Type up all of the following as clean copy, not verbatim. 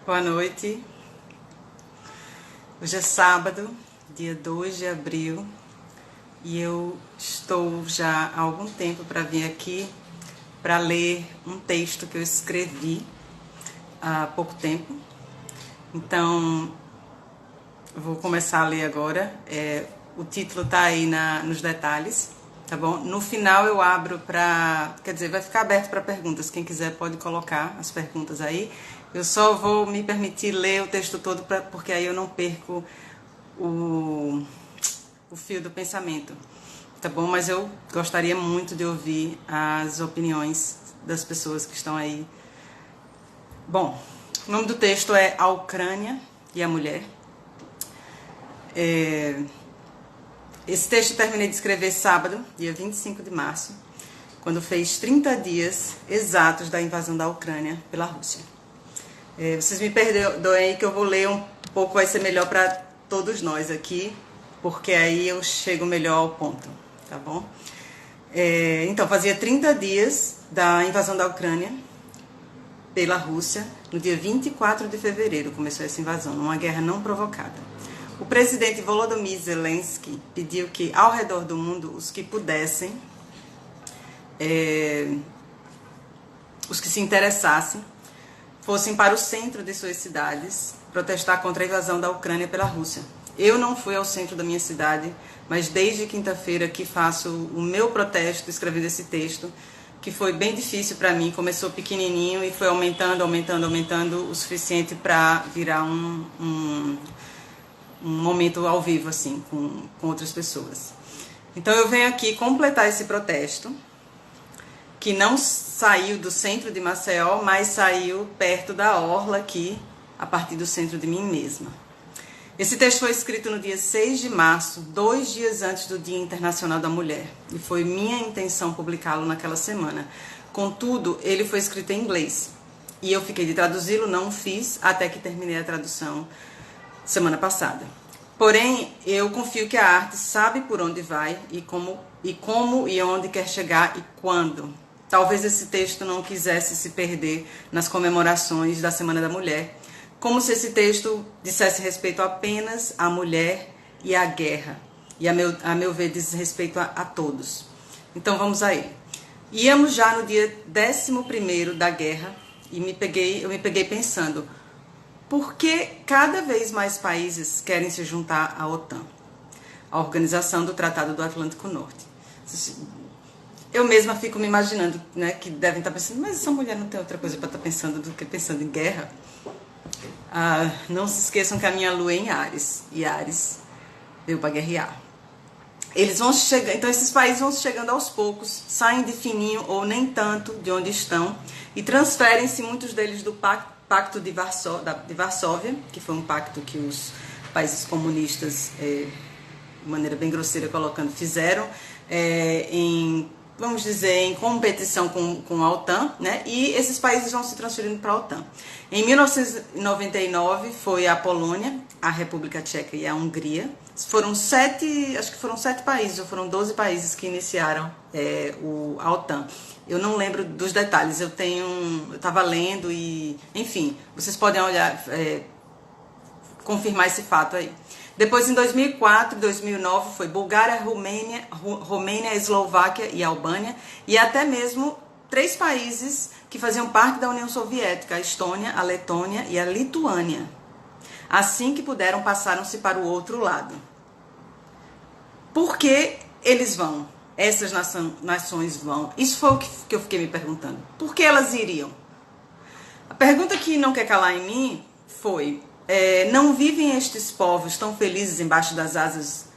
Boa noite. Hoje é sábado, dia 2 de abril, e eu estou já há algum tempo para vir aqui para ler um texto que eu escrevi há pouco tempo. Então, vou começar a ler agora. O título está aí nos detalhes, tá bom? No final eu abro para... Quer dizer, vai ficar aberto para perguntas. Quem quiser pode colocar as perguntas aí. Eu só vou me permitir ler o texto todo porque aí eu não perco o fio do pensamento, tá bom? Mas eu gostaria muito de ouvir as opiniões das pessoas que estão aí. Bom, o nome do texto é A Ucrânia e a Mulher. Esse texto eu terminei de escrever sábado, dia 25 de março, quando fez 30 dias exatos da invasão da Ucrânia pela Rússia. Vocês me perdoem aí que eu vou ler um pouco, vai ser melhor para todos nós aqui, porque aí eu chego melhor ao ponto, tá bom? Então, fazia 30 dias da invasão da Ucrânia pela Rússia. No dia 24 de fevereiro começou essa invasão, numa guerra não provocada. O presidente Volodymyr Zelensky pediu que, ao redor do mundo, os que pudessem, os que se interessassem, fossem para o centro de suas cidades protestar contra a invasão da Ucrânia pela Rússia. Eu não fui ao centro da minha cidade, mas desde quinta-feira que faço o meu protesto, escrevendo esse texto, que foi bem difícil para mim. Começou pequenininho e foi aumentando o suficiente para virar um momento ao vivo, assim, com outras pessoas. Então eu venho aqui completar esse protesto, que não saiu do centro de Maceió, mas saiu perto da orla aqui, a partir do centro de mim mesma. Esse texto foi escrito no dia 6 de março, 2 dias antes do Dia Internacional da Mulher, e foi minha intenção publicá-lo naquela semana. Contudo, ele foi escrito em inglês, e eu fiquei de traduzi-lo, não fiz, até que terminei a tradução semana passada. Porém, eu confio que a arte sabe por onde vai e como e onde quer chegar e quando. Talvez esse texto não quisesse se perder nas comemorações da Semana da Mulher, como se esse texto dissesse respeito apenas à mulher e à guerra. E, a meu ver, diz respeito a todos. Então, vamos aí. Íamos já no dia 11º da guerra e eu me peguei pensando, por que cada vez mais países querem se juntar à OTAN, a Organização do Tratado do Atlântico Norte? Eu mesma fico me imaginando, né, que devem estar pensando, mas essa mulher não tem outra coisa para estar pensando do que pensando em guerra? Não se esqueçam que a minha lua é em Áries, e Áries veio para guerrear. Eles vão chegando, então esses países vão chegando aos poucos, saem de fininho ou nem tanto de onde estão e transferem-se muitos deles do Pacto de Varsóvia, que foi um pacto que os países comunistas, de maneira bem grosseira colocando, fizeram vamos dizer, em competição com a OTAN, né? E esses países vão se transferindo para a OTAN. Em 1999 foi a Polônia, a República Tcheca e a Hungria. Foram 7 países, ou foram 12 países que iniciaram a OTAN. Eu não lembro dos detalhes, eu estava lendo e, enfim, vocês podem olhar, confirmar esse fato aí. Depois, em 2004 e 2009, foi Bulgária, Romênia, Eslováquia e Albânia, e até mesmo 3 países que faziam parte da União Soviética, a Estônia, a Letônia e a Lituânia. Assim que puderam, passaram-se para o outro lado. Por que eles vão? Essas nações vão? Isso foi o que eu fiquei me perguntando. Por que elas iriam? A pergunta que não quer calar em mim foi... não vivem estes povos tão felizes embaixo das asas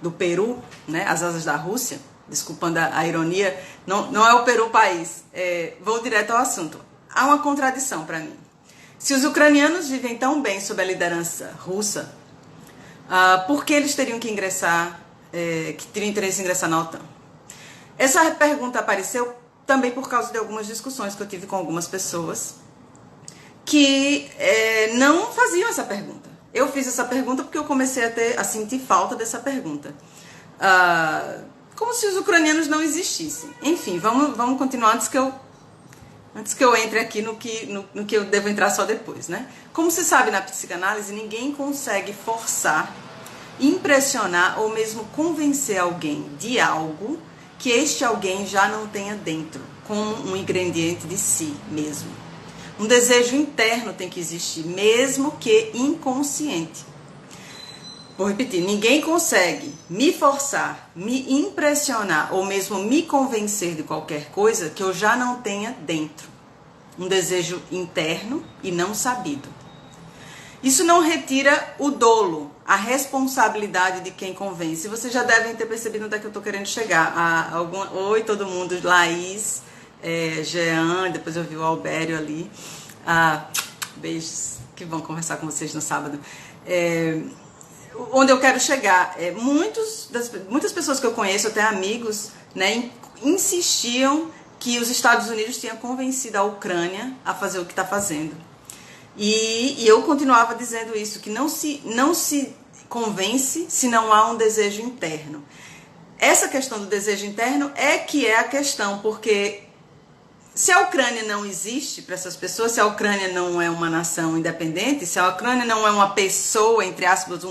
do Peru, né? As asas da Rússia? Desculpando a ironia, não é o Peru o país. Vou direto ao assunto. Há uma contradição para mim. Se os ucranianos vivem tão bem sob a liderança russa, por que eles teriam que ingressar, que teriam interesse em ingressar na OTAN? Essa pergunta apareceu também por causa de algumas discussões que eu tive com algumas pessoas que não faziam essa pergunta. Eu fiz essa pergunta porque eu comecei a sentir falta dessa pergunta. Como se os ucranianos não existissem. Enfim, vamos continuar antes que eu Antes que eu entre aqui no que eu devo entrar só depois, né? Como se sabe na psicanálise, ninguém consegue forçar, impressionar ou mesmo convencer alguém de algo que este alguém já não tenha dentro, como um ingrediente de si mesmo. Um desejo interno tem que existir, mesmo que inconsciente. Vou repetir, ninguém consegue me forçar, me impressionar ou mesmo me convencer de qualquer coisa que eu já não tenha dentro. Um desejo interno e não sabido. Isso não retira o dolo, a responsabilidade de quem convence. Vocês já devem ter percebido onde é que eu estou querendo chegar. Oi, todo mundo, Laís, Jean, depois eu vi o Albério ali. Beijos, que bom conversar com vocês no sábado. Onde eu quero chegar, muitas pessoas que eu conheço, até amigos, né, insistiam que os Estados Unidos tinham convencido a Ucrânia a fazer o que está fazendo. E eu continuava dizendo isso, que não se convence se não há um desejo interno. Essa questão do desejo interno é a questão, porque se a Ucrânia não existe para essas pessoas, se a Ucrânia não é uma nação independente, se a Ucrânia não é uma pessoa, entre aspas,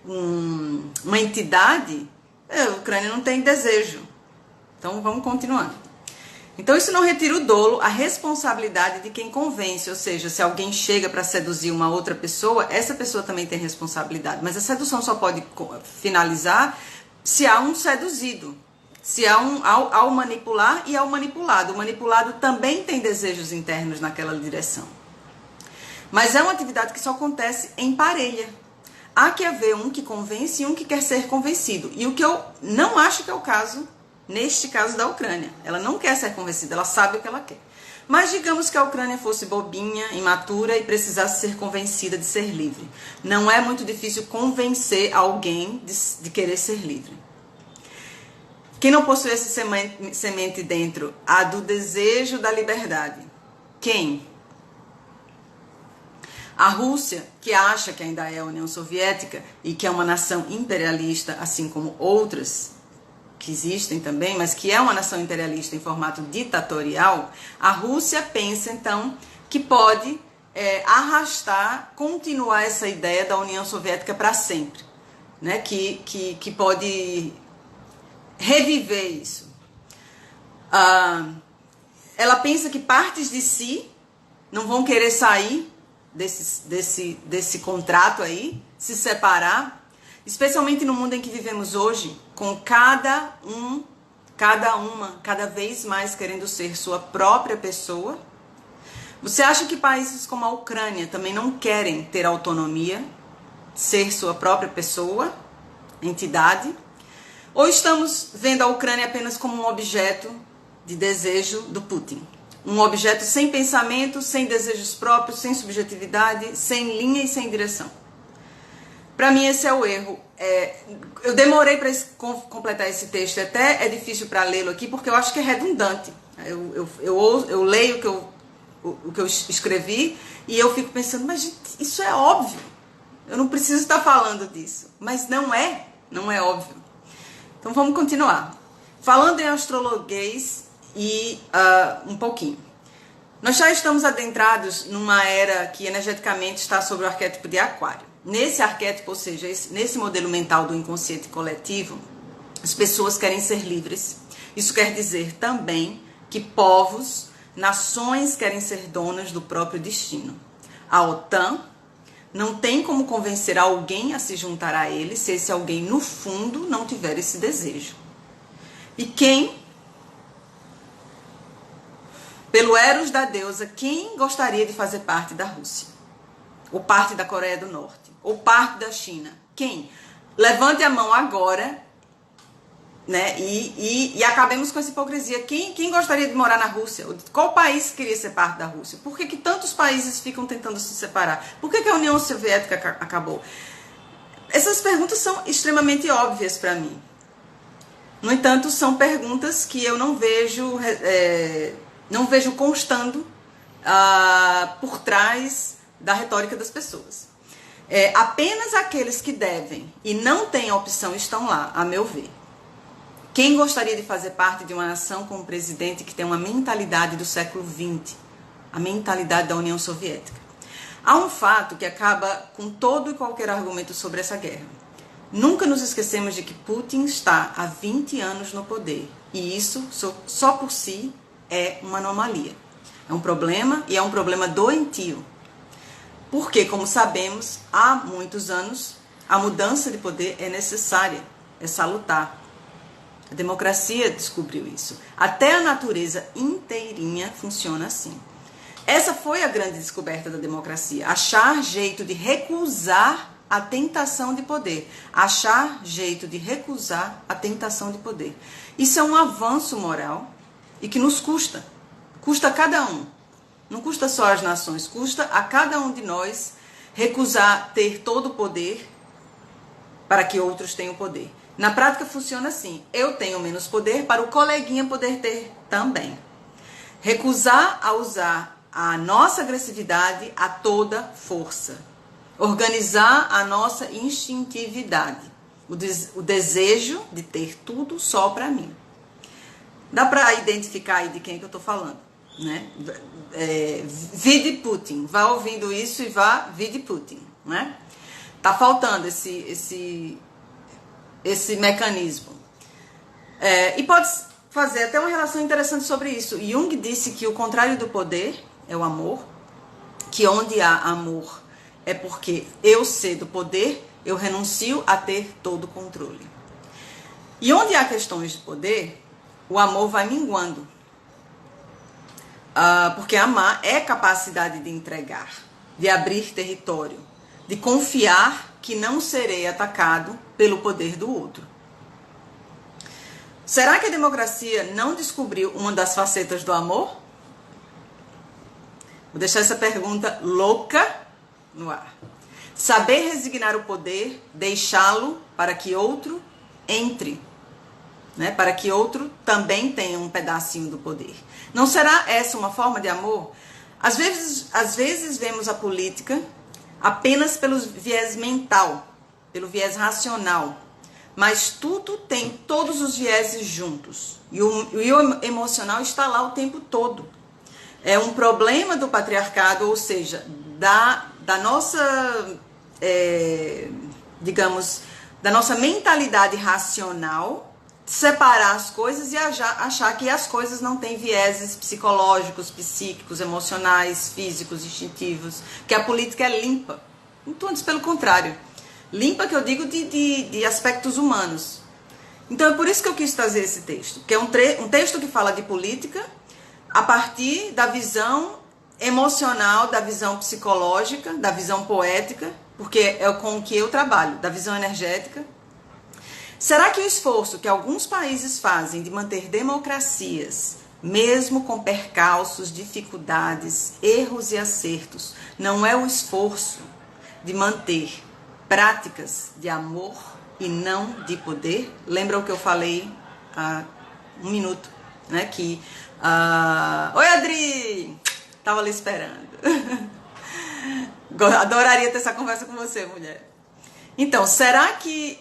uma entidade, a Ucrânia não tem desejo. Então vamos continuando. Então isso não retira o dolo, a responsabilidade de quem convence, ou seja, se alguém chega para seduzir uma outra pessoa, essa pessoa também tem responsabilidade, mas a sedução só pode finalizar se há um seduzido, se há ao manipular e ao manipulado. O manipulado também tem desejos internos naquela direção. Mas é uma atividade que só acontece em parelha. Há que haver um que convence e um que quer ser convencido. E o que eu não acho que é o caso, neste caso da Ucrânia. Ela não quer ser convencida, ela sabe o que ela quer. Mas digamos que a Ucrânia fosse bobinha, imatura e precisasse ser convencida de ser livre. Não é muito difícil convencer alguém de querer ser livre. Quem não possui essa semente dentro? A do desejo da liberdade. Quem? A Rússia, que acha que ainda é a União Soviética e que é uma nação imperialista, assim como outras que existem também, mas que é uma nação imperialista em formato ditatorial, a Rússia pensa, então, que pode continuar essa ideia da União Soviética para sempre, né? Que pode reviver isso. Ela pensa que partes de si não vão querer sair desse contrato aí, se separar, especialmente no mundo em que vivemos hoje, com cada vez mais querendo ser sua própria pessoa. Você acha que países como a Ucrânia também não querem ter autonomia, ser sua própria pessoa, entidade? Ou estamos vendo a Ucrânia apenas como um objeto de desejo do Putin? Um objeto sem pensamento, sem desejos próprios, sem subjetividade, sem linha e sem direção. Para mim esse é o erro. Eu demorei para completar esse texto, até é difícil para lê-lo aqui, porque eu acho que é redundante. Eu leio o que eu escrevi e eu fico pensando, mas gente, isso é óbvio. Eu não preciso estar falando disso. Mas não é óbvio. Então vamos continuar. Falando em astrologuês e um pouquinho. Nós já estamos adentrados numa era que energeticamente está sobre o arquétipo de Aquário. Nesse arquétipo, ou seja, nesse modelo mental do inconsciente coletivo, as pessoas querem ser livres. Isso quer dizer também que povos, nações querem ser donas do próprio destino. A OTAN não tem como convencer alguém a se juntar a ele se esse alguém, no fundo, não tiver esse desejo. E pelo Eros da deusa, quem gostaria de fazer parte da Rússia? Ou parte da Coreia do Norte? Ou parte da China? Quem? Levante a mão agora, né? E acabemos com essa hipocrisia. Quem gostaria de morar na Rússia? Qual país queria ser parte da Rússia? Por que tantos países ficam tentando se separar? Por que a União Soviética acabou? Essas perguntas são extremamente óbvias para mim. No entanto, são perguntas que eu não vejo constando por trás da retórica das pessoas. Apenas aqueles que devem e não têm a opção estão lá, a meu ver. Quem gostaria de fazer parte de uma nação com um presidente que tem uma mentalidade do século XX, a mentalidade da União Soviética? Há um fato que acaba com todo e qualquer argumento sobre essa guerra. Nunca nos esquecemos de que Putin está há 20 anos no poder, e isso só por si é uma anomalia. É um problema, e é um problema doentio. Porque, como sabemos, há muitos anos, a mudança de poder é necessária, é salutar. A democracia descobriu isso. Até a natureza inteirinha funciona assim. Essa foi a grande descoberta da democracia. Achar jeito de recusar a tentação de poder. Achar jeito de recusar a tentação de poder. Isso é um avanço moral e que nos custa. Custa a cada um. Não custa só as nações, custa a cada um de nós recusar ter todo o poder para que outros tenham poder. Na prática funciona assim, eu tenho menos poder para o coleguinha poder ter também. Recusar a usar a nossa agressividade a toda força. Organizar a nossa instintividade, o desejo de ter tudo só para mim. Dá para identificar aí de quem que eu estou falando, né? Vide Putin, vá ouvindo isso e vá vide Putin, né? Tá faltando esse mecanismo. E pode fazer até uma relação interessante sobre isso. Jung disse que o contrário do poder é o amor, que onde há amor é porque eu cedo poder, eu renuncio a ter todo o controle. E onde há questões de poder, o amor vai minguando. Porque amar é capacidade de entregar, de abrir território, de confiar que não serei atacado pelo poder do outro. Será que a democracia não descobriu uma das facetas do amor? Vou deixar essa pergunta louca no ar. Saber resignar o poder, deixá-lo para que outro entre, né? Para que outro também tenha um pedacinho do poder. Não será essa uma forma de amor? Às vezes vemos a política apenas pelo viés mental, pelo viés racional, mas tudo tem todos os vieses juntos. E o emocional está lá o tempo todo. É um problema do patriarcado, ou seja, da nossa, digamos, da nossa mentalidade racional, separar as coisas e achar que as coisas não têm vieses psicológicos, psíquicos, emocionais, físicos, instintivos, que a política é limpa. Então, antes pelo contrário. Limpa que eu digo de aspectos humanos. Então é por isso que eu quis trazer esse texto, que é um texto que fala de política a partir da visão emocional, da visão psicológica, da visão poética, porque é com o que eu trabalho, da visão energética. Será que o esforço que alguns países fazem de manter democracias, mesmo com percalços, dificuldades, erros e acertos, não é o esforço de manter práticas de amor e não de poder? Lembra o que eu falei há um minuto, né? Que oi, Adri! Tava ali esperando. Adoraria ter essa conversa com você, mulher. Então, será que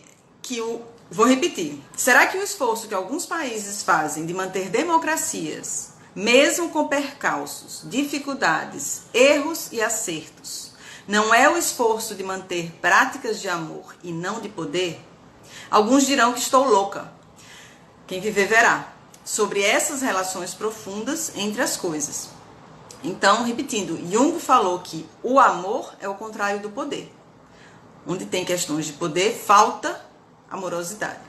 vou repetir. Será que o esforço que alguns países fazem de manter democracias, mesmo com percalços, dificuldades, erros e acertos, não é o esforço de manter práticas de amor e não de poder? Alguns dirão que estou louca. Quem viver verá. Sobre essas relações profundas entre as coisas. Então, repetindo, Jung falou que o amor é o contrário do poder. Onde tem questões de poder, falta amorosidade.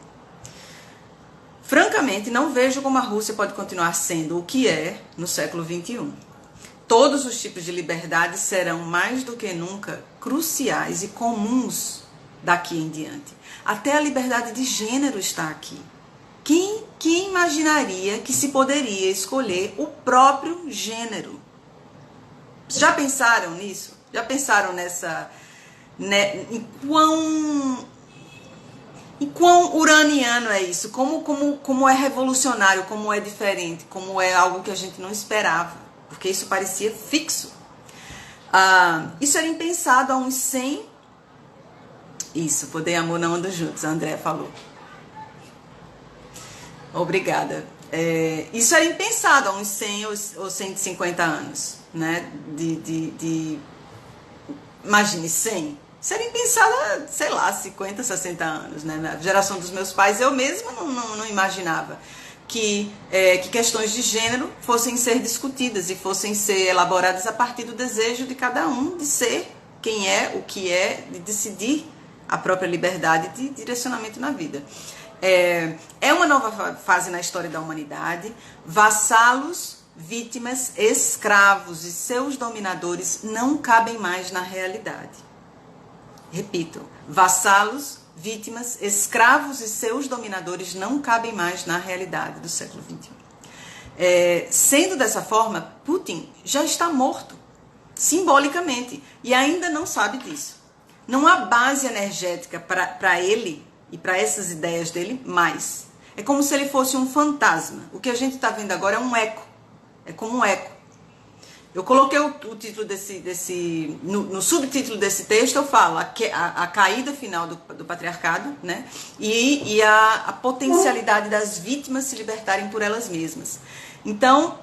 Francamente, não vejo como a Rússia pode continuar sendo o que é no século XXI. Todos os tipos de liberdade serão mais do que nunca cruciais e comuns daqui em diante. Até a liberdade de gênero está aqui. Quem imaginaria que se poderia escolher o próprio gênero? Já pensaram nisso? Já pensaram em quão uraniano é isso? Como é revolucionário, como é diferente, como é algo que a gente não esperava, porque isso parecia fixo. Isso era impensado há uns 100... Isso, poder e amor não andam juntos, a Andréa falou. Obrigada. Isso era impensado há uns 100 ou 150 anos, né? Imagine, 100. Isso era impensado há, sei lá, 50, 60 anos, né? Na geração dos meus pais, eu mesma não imaginava que questões de gênero fossem ser discutidas e fossem ser elaboradas a partir do desejo de cada um de ser quem é, o que é, de decidir a própria liberdade de direcionamento na vida. É uma nova fase na história da humanidade. Vassalos, vítimas, escravos e seus dominadores não cabem mais na realidade. Repito, vassalos, vítimas, escravos e seus dominadores não cabem mais na realidade do século XXI. Sendo dessa forma, Putin já está morto, simbolicamente, e ainda não sabe disso. Não há base energética para ele e para essas ideias dele mais. É como se ele fosse um fantasma. O que a gente está vendo agora é um eco. É como um eco. Eu coloquei o título no subtítulo desse texto, eu falo a caída final do patriarcado, né? E a potencialidade das vítimas se libertarem por elas mesmas. Então,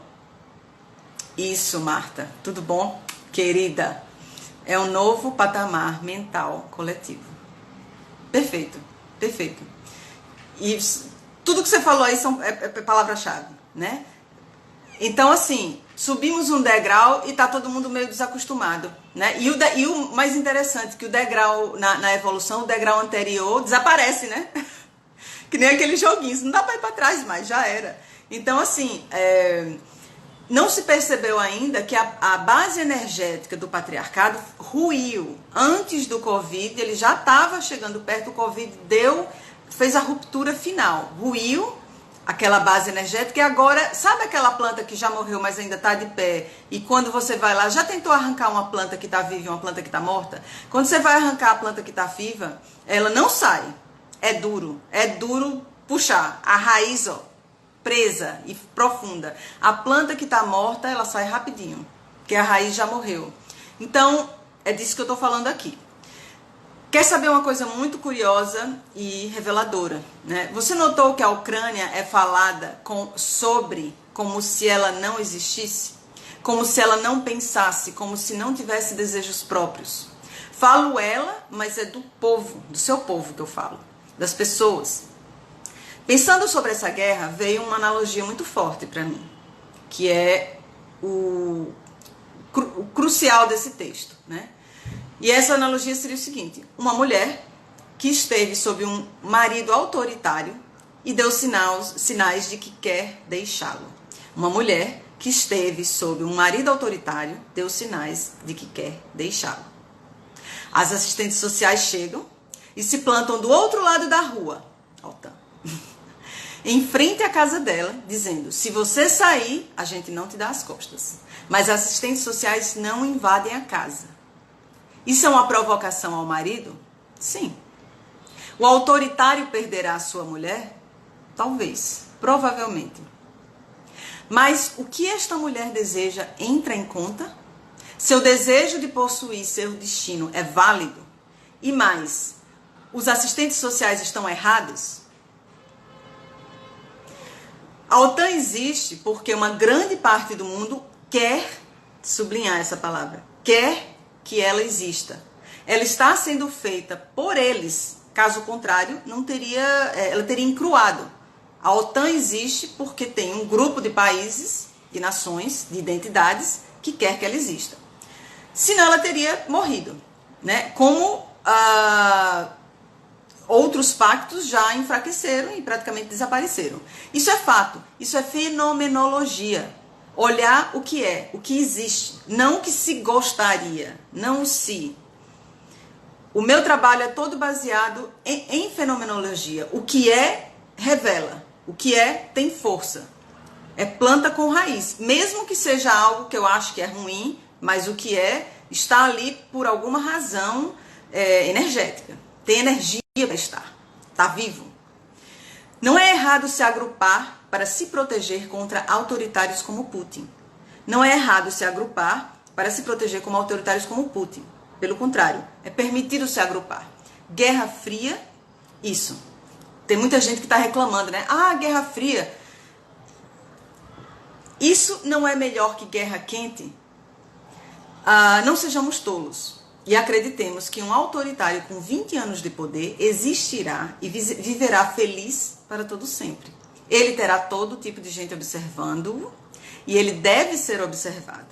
isso, Marta, tudo bom? Querida, é um novo patamar mental coletivo. Perfeito, perfeito. E tudo que você falou aí é palavra-chave, né? Então, assim, subimos um degrau e tá todo mundo meio desacostumado, né? E o mais interessante, que o degrau, na evolução, o degrau anterior desaparece, né? Que nem aqueles joguinhos, não dá pra ir pra trás mais, já era. Então, assim, não se percebeu ainda que a base energética do patriarcado ruiu. Antes do Covid, ele já estava chegando perto, o Covid fez a ruptura final, ruiu aquela base energética, e agora, sabe aquela planta que já morreu, mas ainda está de pé, e quando você vai lá, já tentou arrancar uma planta que está viva e uma planta que está morta? Quando você vai arrancar a planta que está viva, ela não sai, é duro puxar, a raiz, ó, presa e profunda. A planta que está morta, ela sai rapidinho, porque a raiz já morreu. Então, é disso que eu estou falando aqui. Quer saber uma coisa muito curiosa e reveladora, né? Você notou que a Ucrânia é falada sobre como se ela não existisse? Como se ela não pensasse, como se não tivesse desejos próprios. Falo ela, mas é do povo, do seu povo que eu falo, das pessoas. Pensando sobre essa guerra, veio uma analogia muito forte para mim, que é o crucial desse texto, né? E essa analogia seria o seguinte: uma mulher que esteve sob um marido autoritário e deu sinais de que quer deixá-lo. Uma mulher que esteve sob um marido autoritário deu sinais de que quer deixá-lo. As assistentes sociais chegam e se plantam do outro lado da rua, em frente à casa dela, dizendo: se você sair, a gente não te dá as costas. Mas as assistentes sociais não invadem a casa. Isso é uma provocação ao marido? Sim. O autoritário perderá a sua mulher? Talvez, provavelmente. Mas o que esta mulher deseja entra em conta? Seu desejo de possuir seu destino é válido? E mais, os assistentes sociais estão errados? A OTAN existe porque uma grande parte do mundo quer, sublinhar essa palavra, quer que ela exista. Ela está sendo feita por eles, caso contrário, ela teria encruado. A OTAN existe porque tem um grupo de países, de nações, de identidades, que quer que ela exista. Senão ela teria morrido, né? Como outros pactos já enfraqueceram e praticamente desapareceram. Isso é fato, isso é fenomenologia. Olhar o que existe, não o que se gostaria, não o se. O meu trabalho é todo baseado em fenomenologia. O que é, revela. O que é, tem força. É planta com raiz. Mesmo que seja algo que eu acho que é ruim, mas o que está ali por alguma razão energética. Tem energia para estar. Está vivo. Não é errado se agrupar para se proteger contra autoritários como Putin. Não é errado se agrupar para se proteger como autoritários como Putin. Pelo contrário, é permitido se agrupar. Guerra Fria, isso. Tem muita gente que está reclamando, né? Ah, Guerra Fria. Isso não é melhor que Guerra Quente? Não sejamos tolos e acreditemos que um autoritário com 20 anos de poder existirá e viverá feliz para todo sempre. Ele terá todo tipo de gente observando-o e ele deve ser observado.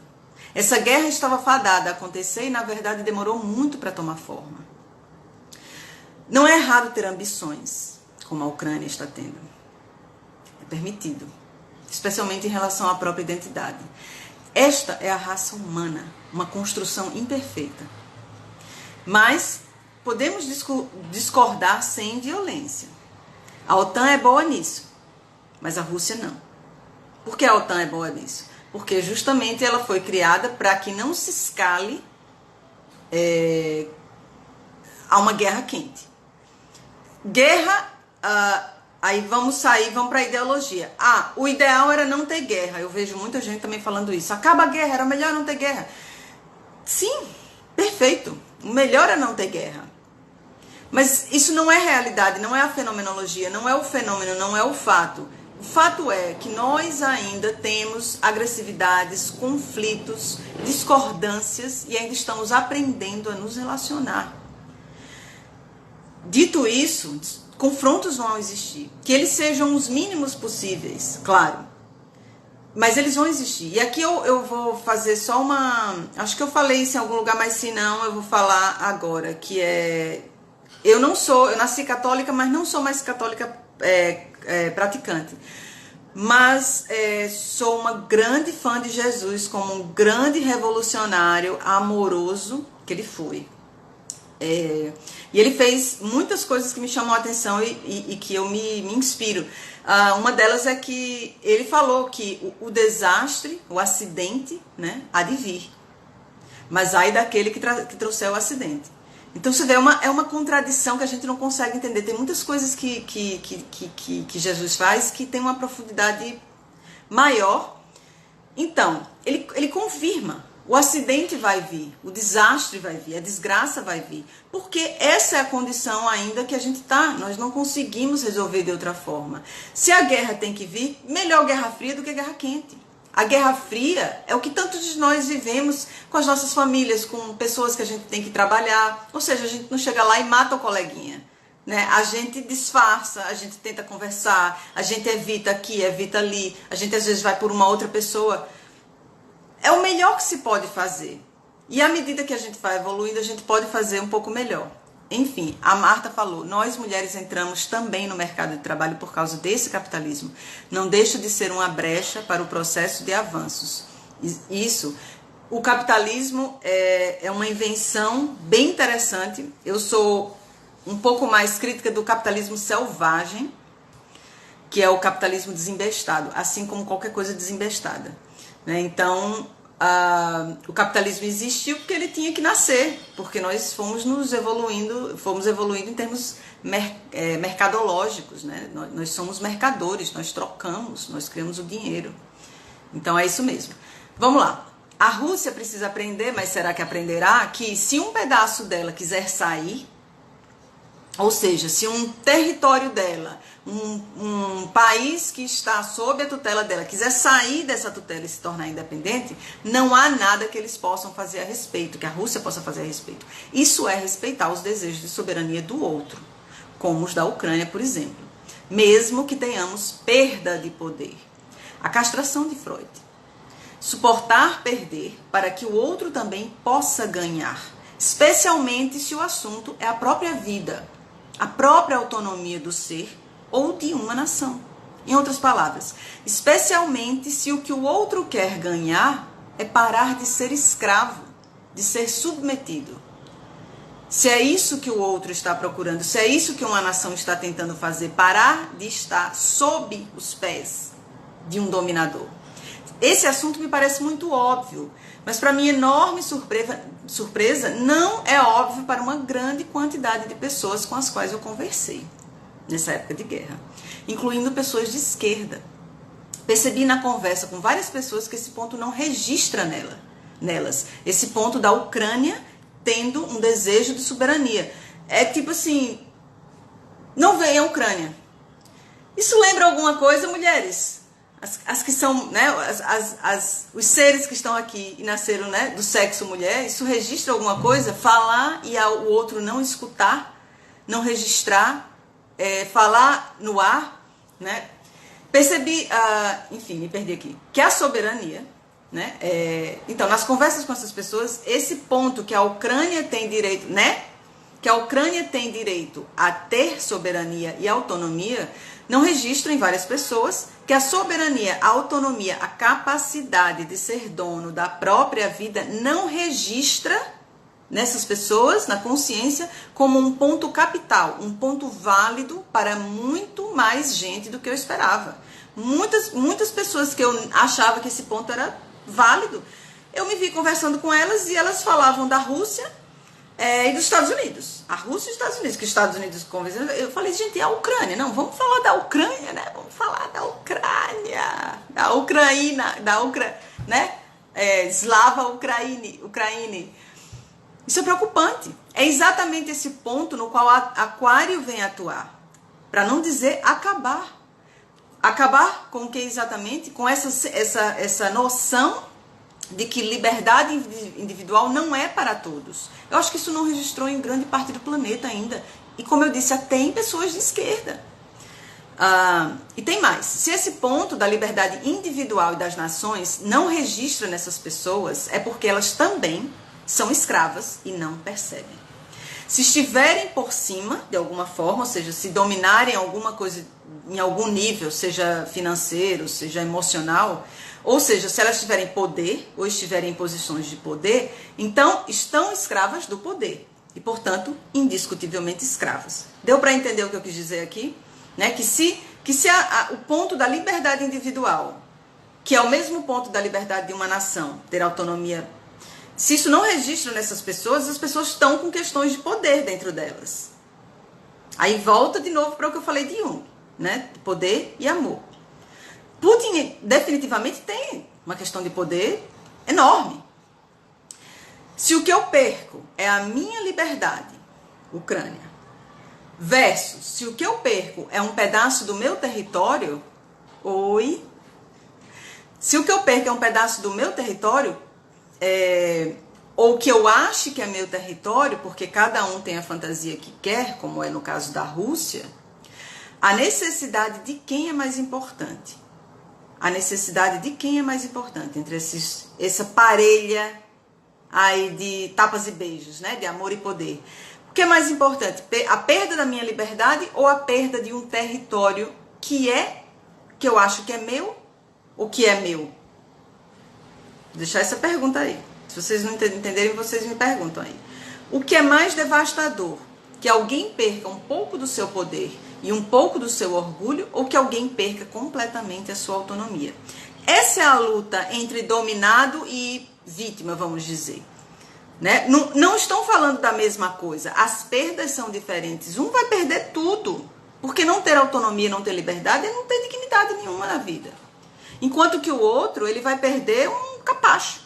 Essa guerra estava fadada a acontecer e, na verdade, demorou muito para tomar forma. Não é errado ter ambições, como a Ucrânia está tendo. É permitido, especialmente em relação à própria identidade. Esta é a raça humana, uma construção imperfeita. Mas podemos discordar sem violência. A OTAN é boa nisso, mas a Rússia não. Por que a OTAN é boa nisso? Porque justamente ela foi criada para que não se escale a uma guerra quente. Guerra, aí vamos para a ideologia. O ideal era não ter guerra. Eu vejo muita gente também falando isso. Acaba a guerra, era melhor não ter guerra. Sim, perfeito. O melhor é não ter guerra. Mas isso não é realidade, não é a fenomenologia, não é o fenômeno, não é o fato. O fato é que nós ainda temos agressividades, conflitos, discordâncias e ainda estamos aprendendo a nos relacionar. Dito isso, confrontos vão existir. Que eles sejam os mínimos possíveis, claro. Mas eles vão existir. E aqui eu vou fazer só uma... Acho que eu falei isso em algum lugar, mas se não, eu vou falar agora. Que é... Eu nasci católica, mas não sou mais católica praticante. Mas sou uma grande fã de Jesus, como um grande revolucionário amoroso que ele foi. E ele fez muitas coisas que me chamam a atenção e que eu me inspiro. Uma delas é que ele falou que o desastre, o acidente, né, há de vir. Mas ai daquele que trouxer o acidente. Então você vê, é uma contradição que a gente não consegue entender. Tem muitas coisas que Jesus faz que tem uma profundidade maior. Então, ele confirma. O acidente vai vir, o desastre vai vir, a desgraça vai vir. Porque essa é a condição ainda que a gente está. Nós não conseguimos resolver de outra forma. Se a guerra tem que vir, melhor Guerra Fria do que Guerra Quente. A Guerra Fria é o que tantos de nós vivemos com as nossas famílias, com pessoas que a gente tem que trabalhar. Ou seja, a gente não chega lá e mata o coleguinha. Né? A gente disfarça, a gente tenta conversar, a gente evita aqui, evita ali. A gente às vezes vai por uma outra pessoa. É o melhor que se pode fazer. E à medida que a gente vai evoluindo, a gente pode fazer um pouco melhor. Enfim, a Marta falou, nós mulheres entramos também no mercado de trabalho por causa desse capitalismo. Não deixa de ser uma brecha para o processo de avanços. Isso, o capitalismo é uma invenção bem interessante. Eu sou um pouco mais crítica do capitalismo selvagem, que é o capitalismo desembestado, assim como qualquer coisa desembestada. Né? Então, o capitalismo existiu porque ele tinha que nascer, porque nós fomos evoluindo em termos mercadológicos, né? Nós somos mercadores, nós trocamos, nós criamos o dinheiro. Então é isso mesmo. Vamos lá. A Rússia precisa aprender, mas será que aprenderá? Que se um pedaço dela quiser sair, ou seja, se um território dela, um país que está sob a tutela dela, quiser sair dessa tutela e se tornar independente, não há nada que eles possam fazer a respeito, que a Rússia possa fazer a respeito. Isso é respeitar os desejos de soberania do outro, como os da Ucrânia, por exemplo. Mesmo que tenhamos perda de poder. A castração de Freud. Suportar perder para que o outro também possa ganhar, especialmente se o assunto é a própria vida, a própria autonomia do ser ou de uma nação. Em outras palavras, especialmente se o que o outro quer ganhar é parar de ser escravo, de ser submetido. Se é isso que o outro está procurando, se é isso que uma nação está tentando fazer, parar de estar sob os pés de um dominador. Esse assunto me parece muito óbvio, mas para minha enorme surpresa, não é óbvio para uma grande quantidade de pessoas com as quais eu conversei nessa época de guerra, incluindo pessoas de esquerda. Percebi na conversa com várias pessoas que esse ponto não registra nelas. Esse ponto da Ucrânia tendo um desejo de soberania. É tipo assim, não vem a Ucrânia. Isso lembra alguma coisa, mulheres? As que são, né, os seres que estão aqui e nasceram, né, do sexo mulher, isso registra alguma coisa? Falar e o outro não escutar, não registrar, falar no ar, né? Percebi, enfim, me perdi aqui, que a soberania, né? Então, nas conversas com essas pessoas, esse ponto que a Ucrânia tem direito, né? Que a Ucrânia tem direito a ter soberania e autonomia, não registra em várias pessoas que a soberania, a autonomia, a capacidade de ser dono da própria vida não registra nessas pessoas, na consciência, como um ponto capital, um ponto válido para muito mais gente do que eu esperava. Muitas pessoas que eu achava que esse ponto era válido, eu me vi conversando com elas e elas falavam da Rússia e dos Estados Unidos. A Rússia e os Estados Unidos, que os Estados Unidos conversando. Eu falei, gente, e a Ucrânia? Não, vamos falar da Ucrânia, né? Vamos falar da Ucrânia, da Ucraína, né? Slava Ucraine. Isso é preocupante. É exatamente esse ponto no qual Aquário vem atuar. Para não dizer acabar. Acabar com o que exatamente? Com essa noção de que liberdade individual não é para todos. Eu acho que isso não registrou em grande parte do planeta ainda. E como eu disse, até em pessoas de esquerda. E tem mais. Se esse ponto da liberdade individual e das nações não registra nessas pessoas, é porque elas também são escravas e não percebem. Se estiverem por cima, de alguma forma, ou seja, se dominarem alguma coisa em algum nível, seja financeiro, seja emocional, ou seja, se elas tiverem poder ou estiverem em posições de poder, então estão escravas do poder e, portanto, indiscutivelmente escravas. Deu para entender o que eu quis dizer aqui? Né? Que se o ponto da liberdade individual, que é o mesmo ponto da liberdade de uma nação, ter autonomia, se isso não registra nessas pessoas, as pessoas estão com questões de poder dentro delas. Aí volta de novo para o que eu falei de Jung, né? Poder e amor. Putin definitivamente tem uma questão de poder enorme. Se o que eu perco é a minha liberdade, Ucrânia, versus se o que eu perco é um pedaço do meu território, se o que eu perco é um pedaço do meu território, ou que eu ache que é meu território, porque cada um tem a fantasia que quer, como é no caso da Rússia, a necessidade de quem é mais importante? A necessidade de quem é mais importante entre essa parelha aí de tapas e beijos, né? De amor e poder. O que é mais importante? A perda da minha liberdade ou a perda de um território que eu acho que é meu ou que é meu? Vou deixar essa pergunta aí. Se vocês não entenderem, vocês me perguntam aí. O que é mais devastador? Que alguém perca um pouco do seu poder e um pouco do seu orgulho, ou que alguém perca completamente a sua autonomia? Essa é a luta entre dominado e vítima, vamos dizer. Né? Não estão falando da mesma coisa. As perdas são diferentes. Um vai perder tudo, porque não ter autonomia, não ter liberdade, é não ter dignidade nenhuma na vida. Enquanto que o outro, ele vai perder um capacho.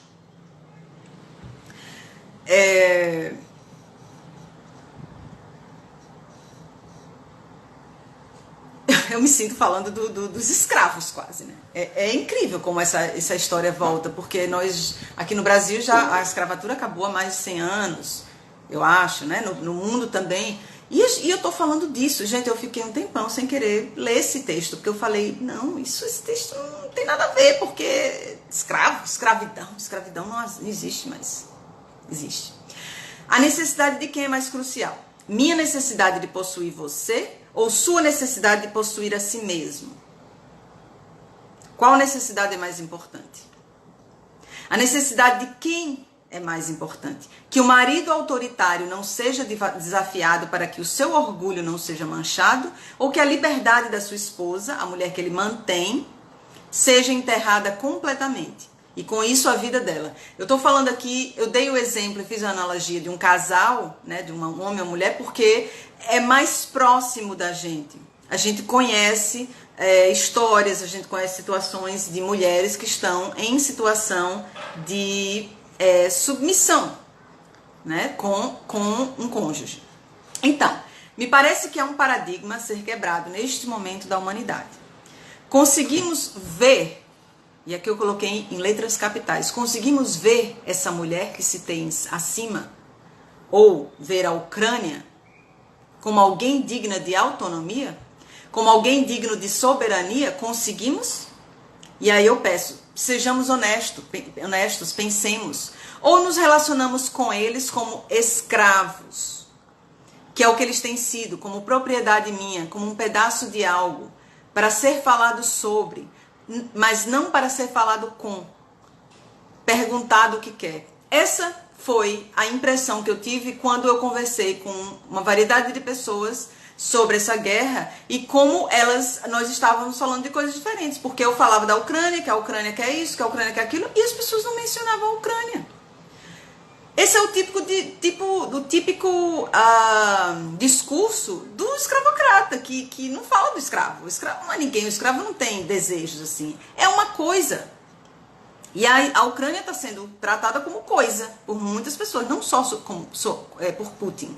Eu me sinto falando dos escravos quase, né? É incrível como essa história volta, porque nós, aqui no Brasil, já a escravatura acabou há mais de 100 anos, eu acho, né? No mundo também. E eu tô falando disso, gente, eu fiquei um tempão sem querer ler esse texto, porque eu falei, não, esse texto não tem nada a ver, porque escravidão não existe mais. Existe. A necessidade de quem é mais crucial? Minha necessidade de possuir você ou sua necessidade de possuir a si mesmo? Qual necessidade é mais importante? A necessidade de quem é mais importante? Que o marido autoritário não seja desafiado para que o seu orgulho não seja manchado, ou que a liberdade da sua esposa, a mulher que ele mantém, seja enterrada completamente? E com isso a vida dela. Eu estou falando aqui, eu dei o exemplo, fiz a analogia de um casal, né, de um homem e uma mulher, porque é mais próximo da gente. A gente conhece histórias, a gente conhece situações de mulheres que estão em situação de submissão, né, com um cônjuge. Então, Me parece que é um paradigma a ser quebrado neste momento da humanidade. Conseguimos ver, e aqui eu coloquei em letras capitais, conseguimos ver essa mulher que se tem acima, ou ver a Ucrânia como alguém digna de autonomia, como alguém digno de soberania? Conseguimos? E aí eu peço, sejamos honestos, pensemos. Ou nos relacionamos com eles como escravos, que é o que eles têm sido, como propriedade minha, como um pedaço de algo, para ser falado sobre, mas não para ser falado com, perguntado o que quer. Essa foi a impressão que eu tive quando eu conversei com uma variedade de pessoas sobre essa guerra e como nós estávamos falando de coisas diferentes, porque eu falava da Ucrânia, que a Ucrânia quer isso, que a Ucrânia quer aquilo, e as pessoas não mencionavam a Ucrânia. Esse é o típico discurso do escravocrata, que não fala do escravo. O escravo não é ninguém, o escravo não tem desejos assim. É uma coisa. E a Ucrânia está sendo tratada como coisa por muitas pessoas, não só por Putin,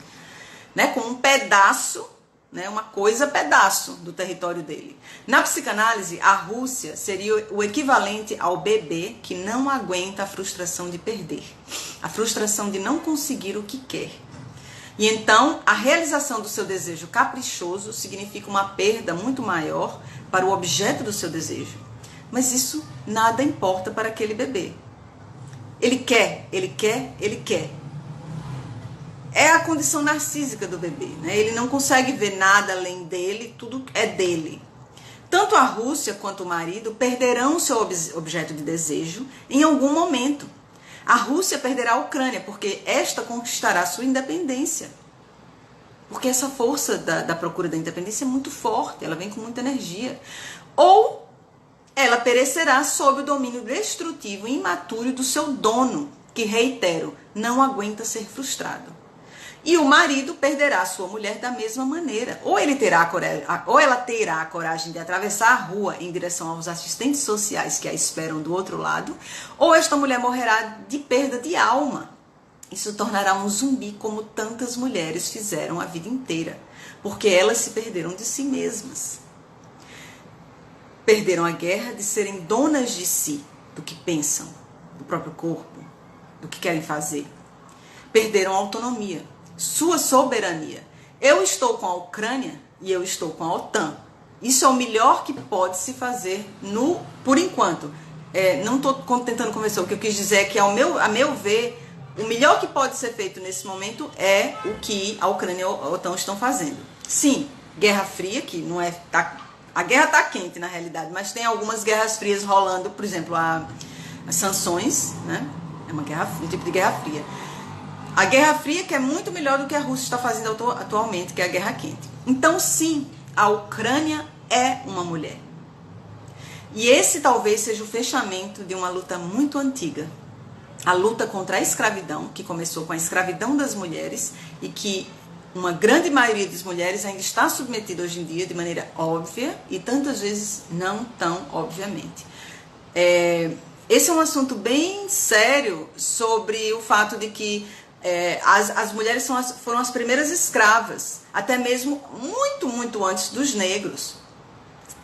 né? Como um pedaço, né? Uma coisa pedaço do território dele. Na psicanálise, a Rússia seria o equivalente ao bebê que não aguenta a frustração de perder, a frustração de não conseguir o que quer. E então, a realização do seu desejo caprichoso significa uma perda muito maior para o objeto do seu desejo. Mas isso nada importa para aquele bebê. Ele quer. É a condição narcísica do bebê, né? Ele não consegue ver nada além dele, tudo é dele. Tanto a Rússia quanto o marido perderão seu objeto de desejo em algum momento. A Rússia perderá a Ucrânia, porque esta conquistará sua independência. Porque essa força da procura da independência é muito forte, ela vem com muita energia. Ou ela perecerá sob o domínio destrutivo e imaturo do seu dono, que, reitero, não aguenta ser frustrado. E o marido perderá sua mulher da mesma maneira. Ou ela terá a coragem de atravessar a rua em direção aos assistentes sociais que a esperam do outro lado, ou esta mulher morrerá de perda de alma. Isso tornará um zumbi como tantas mulheres fizeram a vida inteira, porque elas se perderam de si mesmas. Perderam a guerra de serem donas de si, do que pensam, do próprio corpo, do que querem fazer. Perderam a autonomia, sua soberania. Eu estou com a Ucrânia e eu estou com a OTAN. Isso é o melhor que pode se fazer por enquanto. Não estou tentando convencer, o que eu quis dizer é que, a meu ver, o melhor que pode ser feito nesse momento é o que a Ucrânia e a OTAN estão fazendo. Sim, Guerra Fria, que não é... A guerra está quente, na realidade, mas tem algumas guerras frias rolando, por exemplo, as sanções, né? É um tipo de guerra fria. A Guerra Fria, que é muito melhor do que a Rússia está fazendo atualmente, que é a Guerra Quente. Então, sim, a Ucrânia é uma mulher. E esse talvez seja o fechamento de uma luta muito antiga. A luta contra a escravidão, que começou com a escravidão das mulheres e que uma grande maioria das mulheres ainda está submetida hoje em dia de maneira óbvia e tantas vezes não tão obviamente. Esse é um assunto bem sério sobre o fato de que as mulheres foram as primeiras escravas, até mesmo muito, muito antes dos negros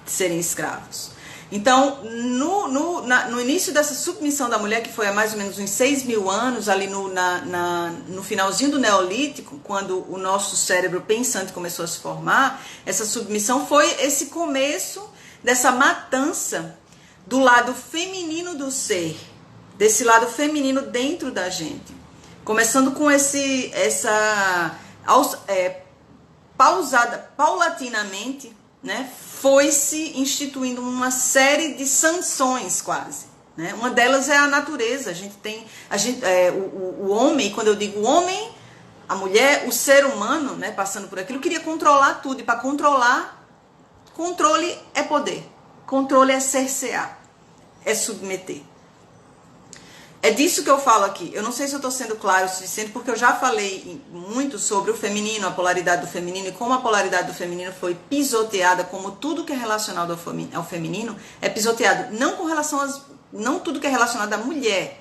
serem escravos. Então, no início dessa submissão da mulher, que foi há mais ou menos uns 6.000 anos, ali no finalzinho do Neolítico, quando o nosso cérebro pensante começou a se formar, essa submissão foi esse começo dessa matança do lado feminino do ser, desse lado feminino dentro da gente. Começando com paulatinamente, né, foi-se instituindo uma série de sanções quase, né? Uma delas é a natureza. O homem, quando eu digo homem, a mulher, o ser humano, né, passando por aquilo, queria controlar tudo. E para controlar, controle é poder, controle é cercear, é submeter. É disso que eu falo aqui. Eu não sei se eu estou sendo claro o suficiente, porque eu já falei muito sobre o feminino, a polaridade do feminino, e como a polaridade do feminino foi pisoteada, como tudo que é relacionado ao feminino é pisoteado. Não tudo que é relacionado à mulher.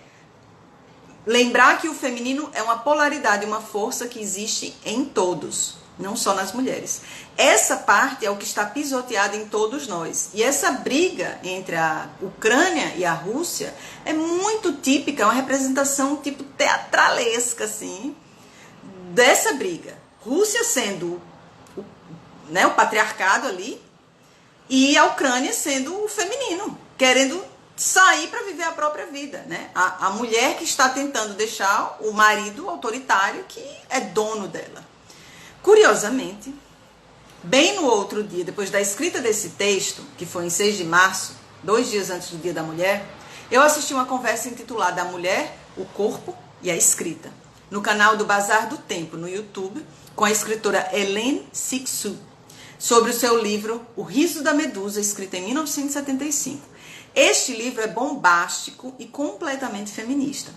Lembrar que o feminino é uma polaridade, uma força que existe em todos. não só nas mulheres. Essa parte é o que está pisoteado em todos nós. E essa briga entre a Ucrânia e a Rússia é muito típica, é uma representação tipo teatralesca, assim, dessa briga. Rússia sendo o patriarcado ali e a Ucrânia sendo o feminino, querendo sair para viver a própria vida, né? A mulher que está tentando deixar o marido autoritário que é dono dela. Curiosamente, bem no outro dia, depois da escrita desse texto, que foi em 6 de março, 2 dias antes do Dia da Mulher, eu assisti uma conversa intitulada A Mulher, o Corpo e a Escrita, no canal do Bazar do Tempo, no YouTube, com a escritora Hélène Cixous, sobre o seu livro O Riso da Medusa, escrito em 1975. Este livro é bombástico e completamente feminista.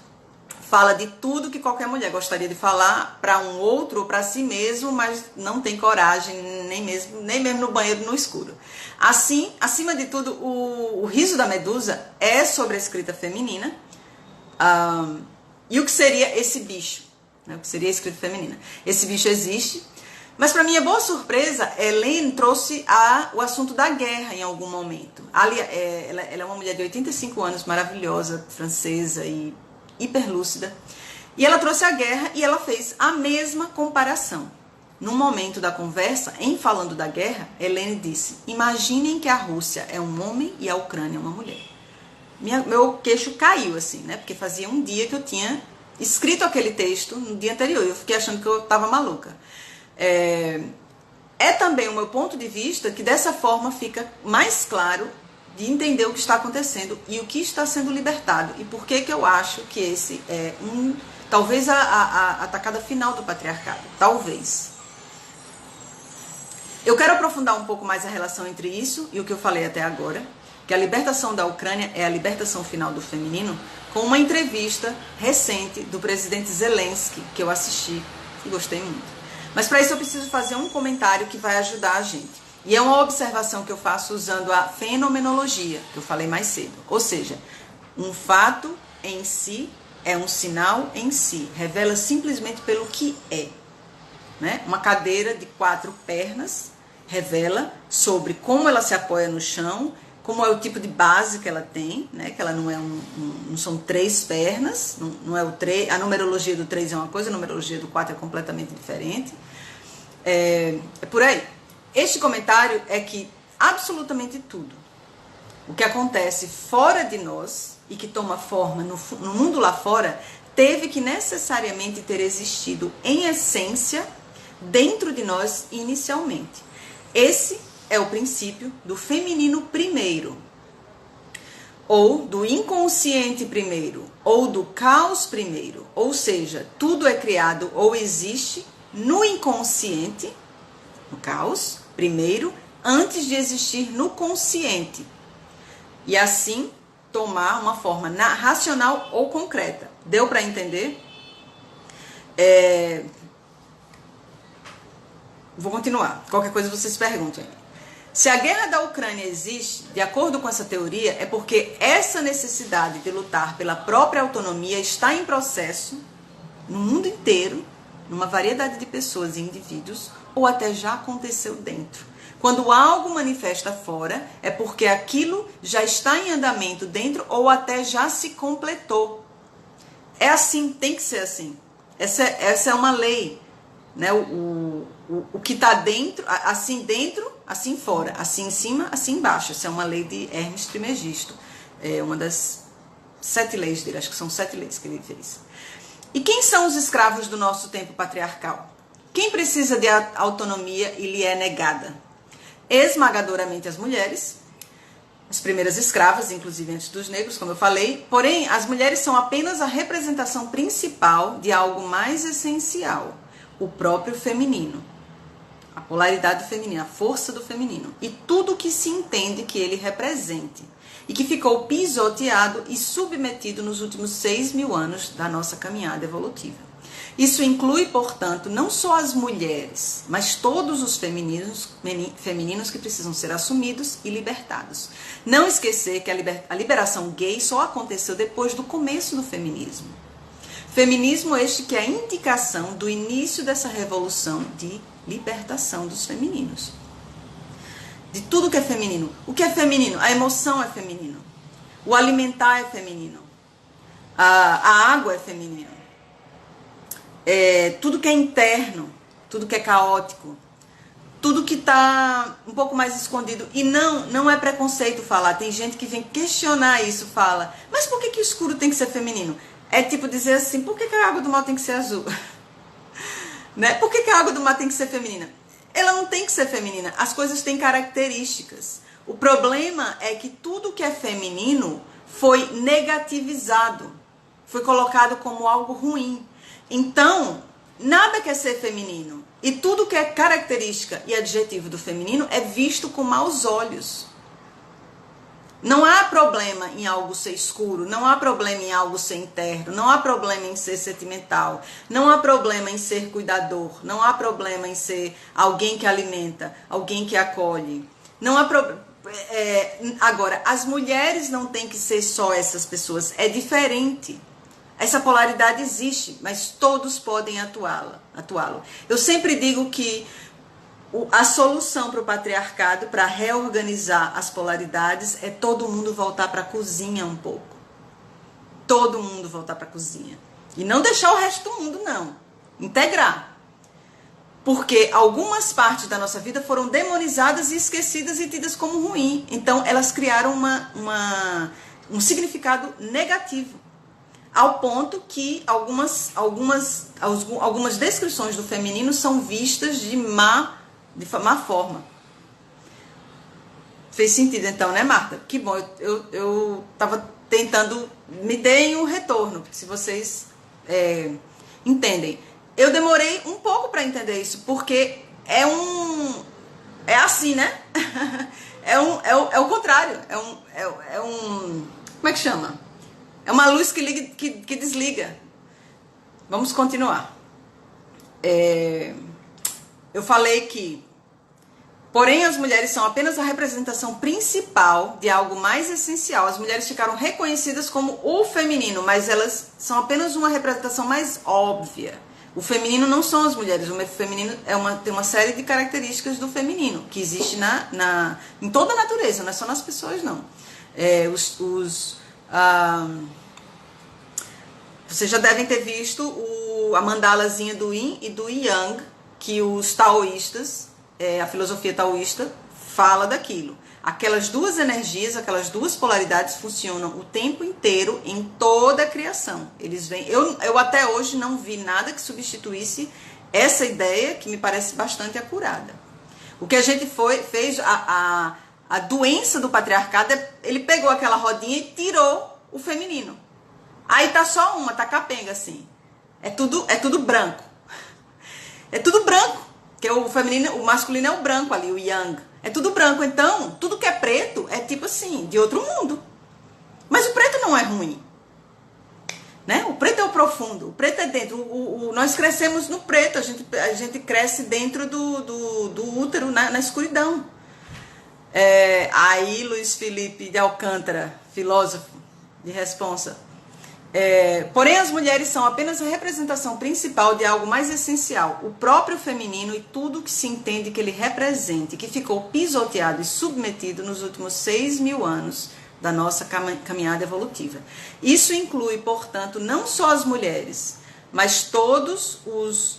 Fala de tudo que qualquer mulher gostaria de falar para um outro ou para si mesmo, mas não tem coragem, nem mesmo no banheiro no escuro. Assim, acima de tudo, o Riso da Medusa é sobre a escrita feminina e o que seria esse bicho, né? O que seria a escrita feminina. Esse bicho existe, mas para minha boa surpresa, Hélène trouxe o assunto da guerra em algum momento. Ela é uma mulher de 85 anos, maravilhosa, francesa e hiperlúcida, e ela trouxe a guerra e ela fez a mesma comparação. No momento da conversa, em falando da guerra, Hélène disse: imaginem que a Rússia é um homem e a Ucrânia é uma mulher. Meu queixo caiu assim, né? Porque fazia um dia que eu tinha escrito aquele texto no dia anterior, eu fiquei achando que eu estava maluca. É também o meu ponto de vista que dessa forma fica mais claro de entender o que está acontecendo e o que está sendo libertado. E por que eu acho que esse é talvez a atacada final do patriarcado. Talvez. Eu quero aprofundar um pouco mais a relação entre isso e o que eu falei até agora, que a libertação da Ucrânia é a libertação final do feminino, com uma entrevista recente do presidente Zelensky, que eu assisti e gostei muito. Mas para isso eu preciso fazer um comentário que vai ajudar a gente. E é uma observação que eu faço usando a fenomenologia, que eu falei mais cedo. Ou seja, um fato em si é um sinal em si, revela simplesmente pelo que é. Né? Uma cadeira de 4 pernas revela sobre como ela se apoia no chão, como é o tipo de base que ela tem, né? Que ela não é não são 3 pernas, não é a numerologia do 3 é uma coisa, a numerologia do 4 é completamente diferente. É por aí. Este comentário é que absolutamente tudo o que acontece fora de nós e que toma forma no mundo lá fora teve que necessariamente ter existido em essência dentro de nós inicialmente. Esse é o princípio do feminino primeiro, ou do inconsciente primeiro, ou do caos primeiro. Ou seja, tudo é criado ou existe no inconsciente, no caos primeiro, antes de existir no consciente. E assim tomar uma forma racional ou concreta. Deu para entender? Vou continuar. Qualquer coisa vocês perguntem. Se a guerra da Ucrânia existe, de acordo com essa teoria, é porque essa necessidade de lutar pela própria autonomia está em processo no mundo inteiro, numa variedade de pessoas e indivíduos, ou até já aconteceu dentro. Quando algo manifesta fora, é porque aquilo já está em andamento dentro ou até já se completou. É assim, tem que ser assim. Essa é uma lei. Né? O que está dentro, assim fora, assim em cima, assim embaixo. Essa é uma lei de Hermes Trismegisto. É uma das 7 leis dele, acho que são 7 leis que ele fez. E quem são os escravos do nosso tempo patriarcal? Quem precisa de autonomia e lhe é negada? Esmagadoramente as mulheres, as primeiras escravas, inclusive antes dos negros, como eu falei. Porém, as mulheres são apenas a representação principal de algo mais essencial, o próprio feminino. A polaridade feminina, a força do feminino. E tudo que se entende que ele represente. E que ficou pisoteado e submetido nos últimos 6.000 anos da nossa caminhada evolutiva. Isso inclui, portanto, não só as mulheres, mas todos os femininos que precisam ser assumidos e libertados. Não esquecer que a liberação gay só aconteceu depois do começo do feminismo. Feminismo este que é a indicação do início dessa revolução de libertação dos femininos. De tudo que é feminino. O que é feminino? A emoção é feminino. O alimentar é feminino. A água é feminino. Tudo que é interno, tudo que é caótico, tudo que está um pouco mais escondido. E não é preconceito falar. Tem gente que vem questionar isso, fala, mas por que o escuro tem que ser feminino? É tipo dizer assim, por que a água do mar tem que ser azul? Né? Por que a água do mar tem que ser feminina? Ela não tem que ser feminina. As coisas têm características. O problema é que tudo que é feminino foi negativizado. Foi colocado como algo ruim. Então, nada quer ser feminino. E tudo que é característica e adjetivo do feminino é visto com maus olhos. Não há problema em algo ser escuro, não há problema em algo ser interno, não há problema em ser sentimental, não há problema em ser cuidador, não há problema em ser alguém que alimenta, alguém que acolhe. Não há problema. Agora, as mulheres não têm que ser só essas pessoas, é diferente. Essa polaridade existe, mas todos podem atuá-lo. Eu sempre digo que a solução para o patriarcado, para reorganizar as polaridades, é todo mundo voltar para a cozinha um pouco. Todo mundo voltar para a cozinha. E não deixar o resto do mundo, não. Integrar. Porque algumas partes da nossa vida foram demonizadas e esquecidas e tidas como ruim. Então, elas criaram um significado negativo. Ao ponto que algumas descrições do feminino são vistas de má forma. Fez sentido então, né, Marta? Que bom, eu tava tentando, me deem um retorno, se vocês entendem. Eu demorei um pouco para entender isso, porque é assim, né? É o contrário, como é que chama? É uma luz que liga, que desliga. Vamos continuar. Eu falei que, porém, as mulheres são apenas a representação principal de algo mais essencial. As mulheres ficaram reconhecidas como o feminino, mas elas são apenas uma representação mais óbvia. O feminino não são as mulheres. O feminino tem uma série de características do feminino que existe em toda a natureza, não é só nas pessoas, não. Vocês já devem ter visto a mandalazinha do Yin e do Yang, que os taoístas, a filosofia taoísta, fala daquilo. Aquelas duas energias, aquelas duas polaridades funcionam o tempo inteiro em toda a criação. Eles vêm. Eu até hoje não vi nada que substituísse essa ideia, que me parece bastante acurada. O que a gente fez, a doença do patriarcado, ele pegou aquela rodinha e tirou o feminino. Aí tá só uma, tá capenga assim. É tudo branco. É tudo branco. Porque o feminino, o masculino é o branco ali, o yang. É tudo branco. Então, tudo que é preto é tipo assim, de outro mundo. Mas o preto não é ruim. Né? O preto é o profundo. O preto é dentro. Nós crescemos no preto. A gente cresce dentro do útero, na escuridão. Aí, Luiz Felipe de Alcântara, filósofo de responsa. Porém, as mulheres são apenas a representação principal de algo mais essencial, o próprio feminino e tudo que se entende que ele represente, que ficou pisoteado e submetido nos últimos 6.000 anos da nossa caminhada evolutiva. Isso inclui, portanto, não só as mulheres, mas todos os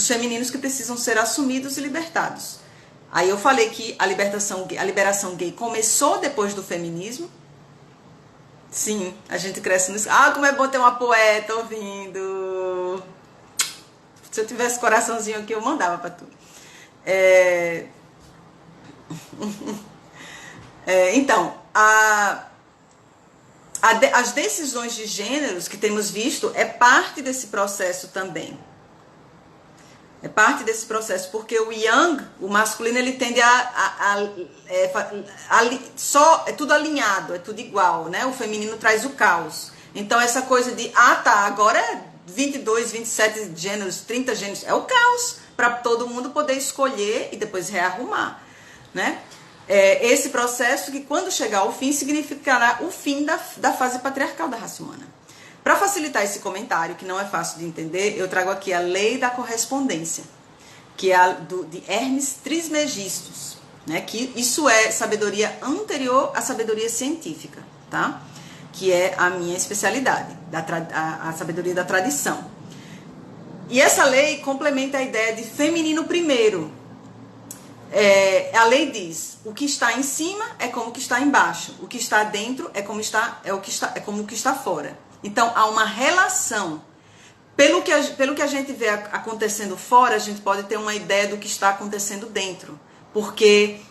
femininos que precisam ser assumidos e libertados. Aí eu falei que a liberação gay começou depois do feminismo. Sim, a gente cresce nisso. Como é bom ter uma poeta ouvindo. Se eu tivesse coraçãozinho aqui, eu mandava pra tu. Então, as decisões de gêneros que temos visto é parte desse processo também. É parte desse processo, porque o yang, o masculino, ele tende é tudo alinhado, é tudo igual, né? O feminino traz o caos. Então, essa coisa de, agora é 22, 27 gêneros, 30 gêneros, é o caos, para todo mundo poder escolher e depois rearrumar, né? Esse processo que, quando chegar ao fim, significará o fim da fase patriarcal da raça humana. Para facilitar esse comentário, que não é fácil de entender, eu trago aqui a lei da correspondência, que é de Hermes Trismegistus, né? Que isso é sabedoria anterior à sabedoria científica, tá? Que é a minha especialidade, a sabedoria da tradição. E essa lei complementa a ideia de feminino primeiro. A lei diz: o que está em cima é como o que está embaixo, o que está dentro é como o que está fora. Então há uma relação. Pelo que a gente vê acontecendo fora, a gente pode ter uma ideia do que está acontecendo dentro, porque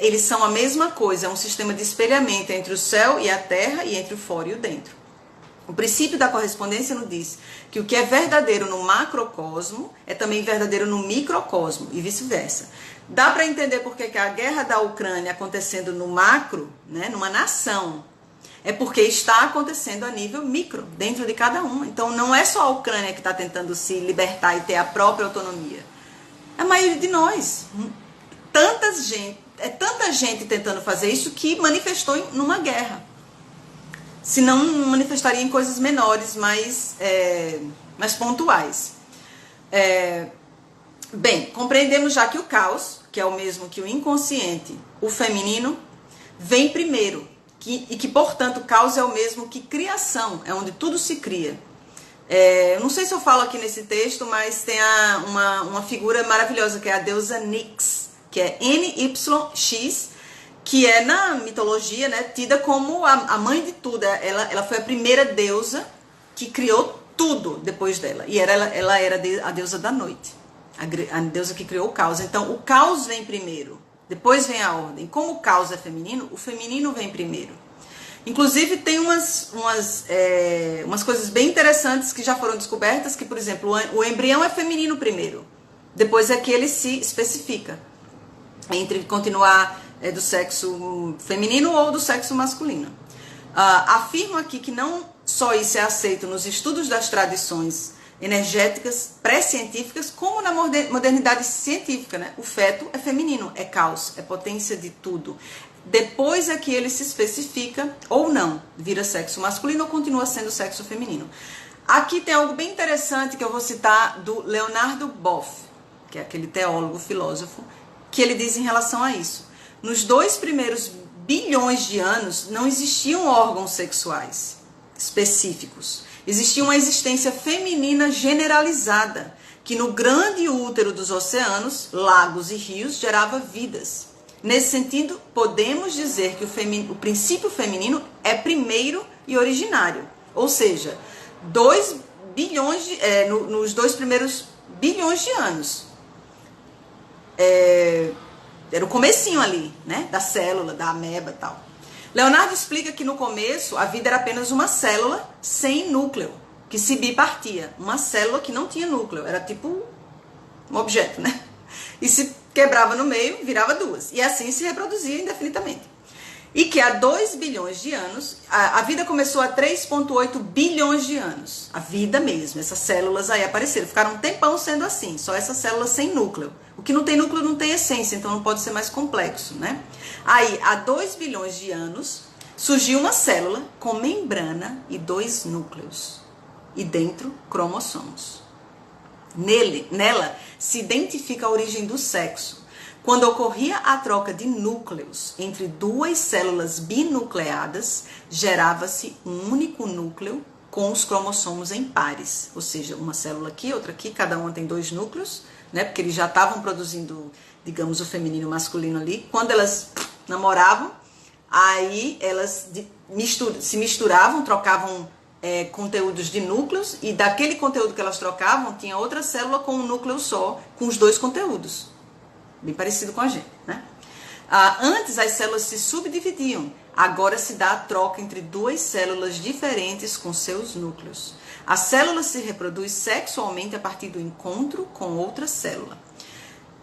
eles são a mesma coisa, é um sistema de espelhamento entre o céu e a terra e entre o fora e o dentro. O princípio da correspondência nos diz que o que é verdadeiro no macrocosmo é também verdadeiro no microcosmo e vice-versa. Dá para entender por que a guerra da Ucrânia acontecendo no macro, né, numa nação, é porque está acontecendo a nível micro, dentro de cada um. Então não é só a Ucrânia que está tentando se libertar e ter a própria autonomia. A maioria de nós. Tanta gente tentando fazer isso que manifestou numa guerra. Se não, manifestaria em coisas menores, mais pontuais. Bem, compreendemos já que o caos, que é o mesmo que o inconsciente, o feminino, vem primeiro. E que, portanto, o caos é o mesmo que criação, é onde tudo se cria. Eu não sei se eu falo aqui nesse texto, mas tem uma figura maravilhosa, que é a deusa Nyx, que é NYX, que é na mitologia, né, tida como a mãe de tudo. Ela foi a primeira deusa que criou tudo depois dela. E ela era a deusa da noite, a deusa que criou o caos. Então, o caos vem primeiro. Depois vem a ordem. Como o caos é feminino, o feminino vem primeiro. Inclusive, tem umas coisas bem interessantes que já foram descobertas, que, por exemplo, o embrião é feminino primeiro. Depois é que ele se especifica entre continuar do sexo feminino ou do sexo masculino. Afirmo aqui que não só isso é aceito nos estudos das tradições energéticas pré-científicas, como na modernidade científica, né? O feto é feminino, é caos, é potência de tudo. Depois é que ele se especifica ou não, vira sexo masculino ou continua sendo sexo feminino. Aqui tem algo bem interessante que eu vou citar do Leonardo Boff, que é aquele teólogo, filósofo, que ele diz em relação a isso. Nos 2 primeiros bilhões de anos não existiam órgãos sexuais específicos. Existia uma existência feminina generalizada, que no grande útero dos oceanos, lagos e rios gerava vidas. Nesse sentido, podemos dizer que o princípio feminino é primeiro e originário. Ou seja, 2 bilhões nos 2 primeiros bilhões de anos. Era o comecinho ali, né? Da célula, da ameba e tal. Leonardo explica que no começo a vida era apenas uma célula sem núcleo, que se bipartia. Uma célula que não tinha núcleo, era tipo um objeto, né? E se quebrava no meio, virava 2. E assim se reproduzia indefinidamente. E que há 2 bilhões de anos, a vida começou há 3,8 bilhões de anos. A vida mesmo, essas células aí apareceram. Ficaram um tempão sendo assim, só essas células sem núcleo. O que não tem núcleo não tem essência, então não pode ser mais complexo, né? Aí, há 2 bilhões de anos, surgiu uma célula com membrana e 2 núcleos. E dentro, cromossomos. Nela se identifica a origem do sexo. Quando ocorria a troca de núcleos entre 2 células binucleadas, gerava-se um único núcleo com os cromossomos em pares. Ou seja, uma célula aqui, outra aqui, cada uma tem 2 núcleos, né? Porque eles já estavam produzindo, digamos, o feminino e o masculino ali. Quando elas namoravam, aí elas se misturavam, trocavam conteúdos de núcleos, e daquele conteúdo que elas trocavam, tinha outra célula com um núcleo só, com os 2 conteúdos. Bem parecido com a gente, né? Antes as células se subdividiam, agora se dá a troca entre 2 células diferentes com seus núcleos. A célula se reproduz sexualmente a partir do encontro com outra célula.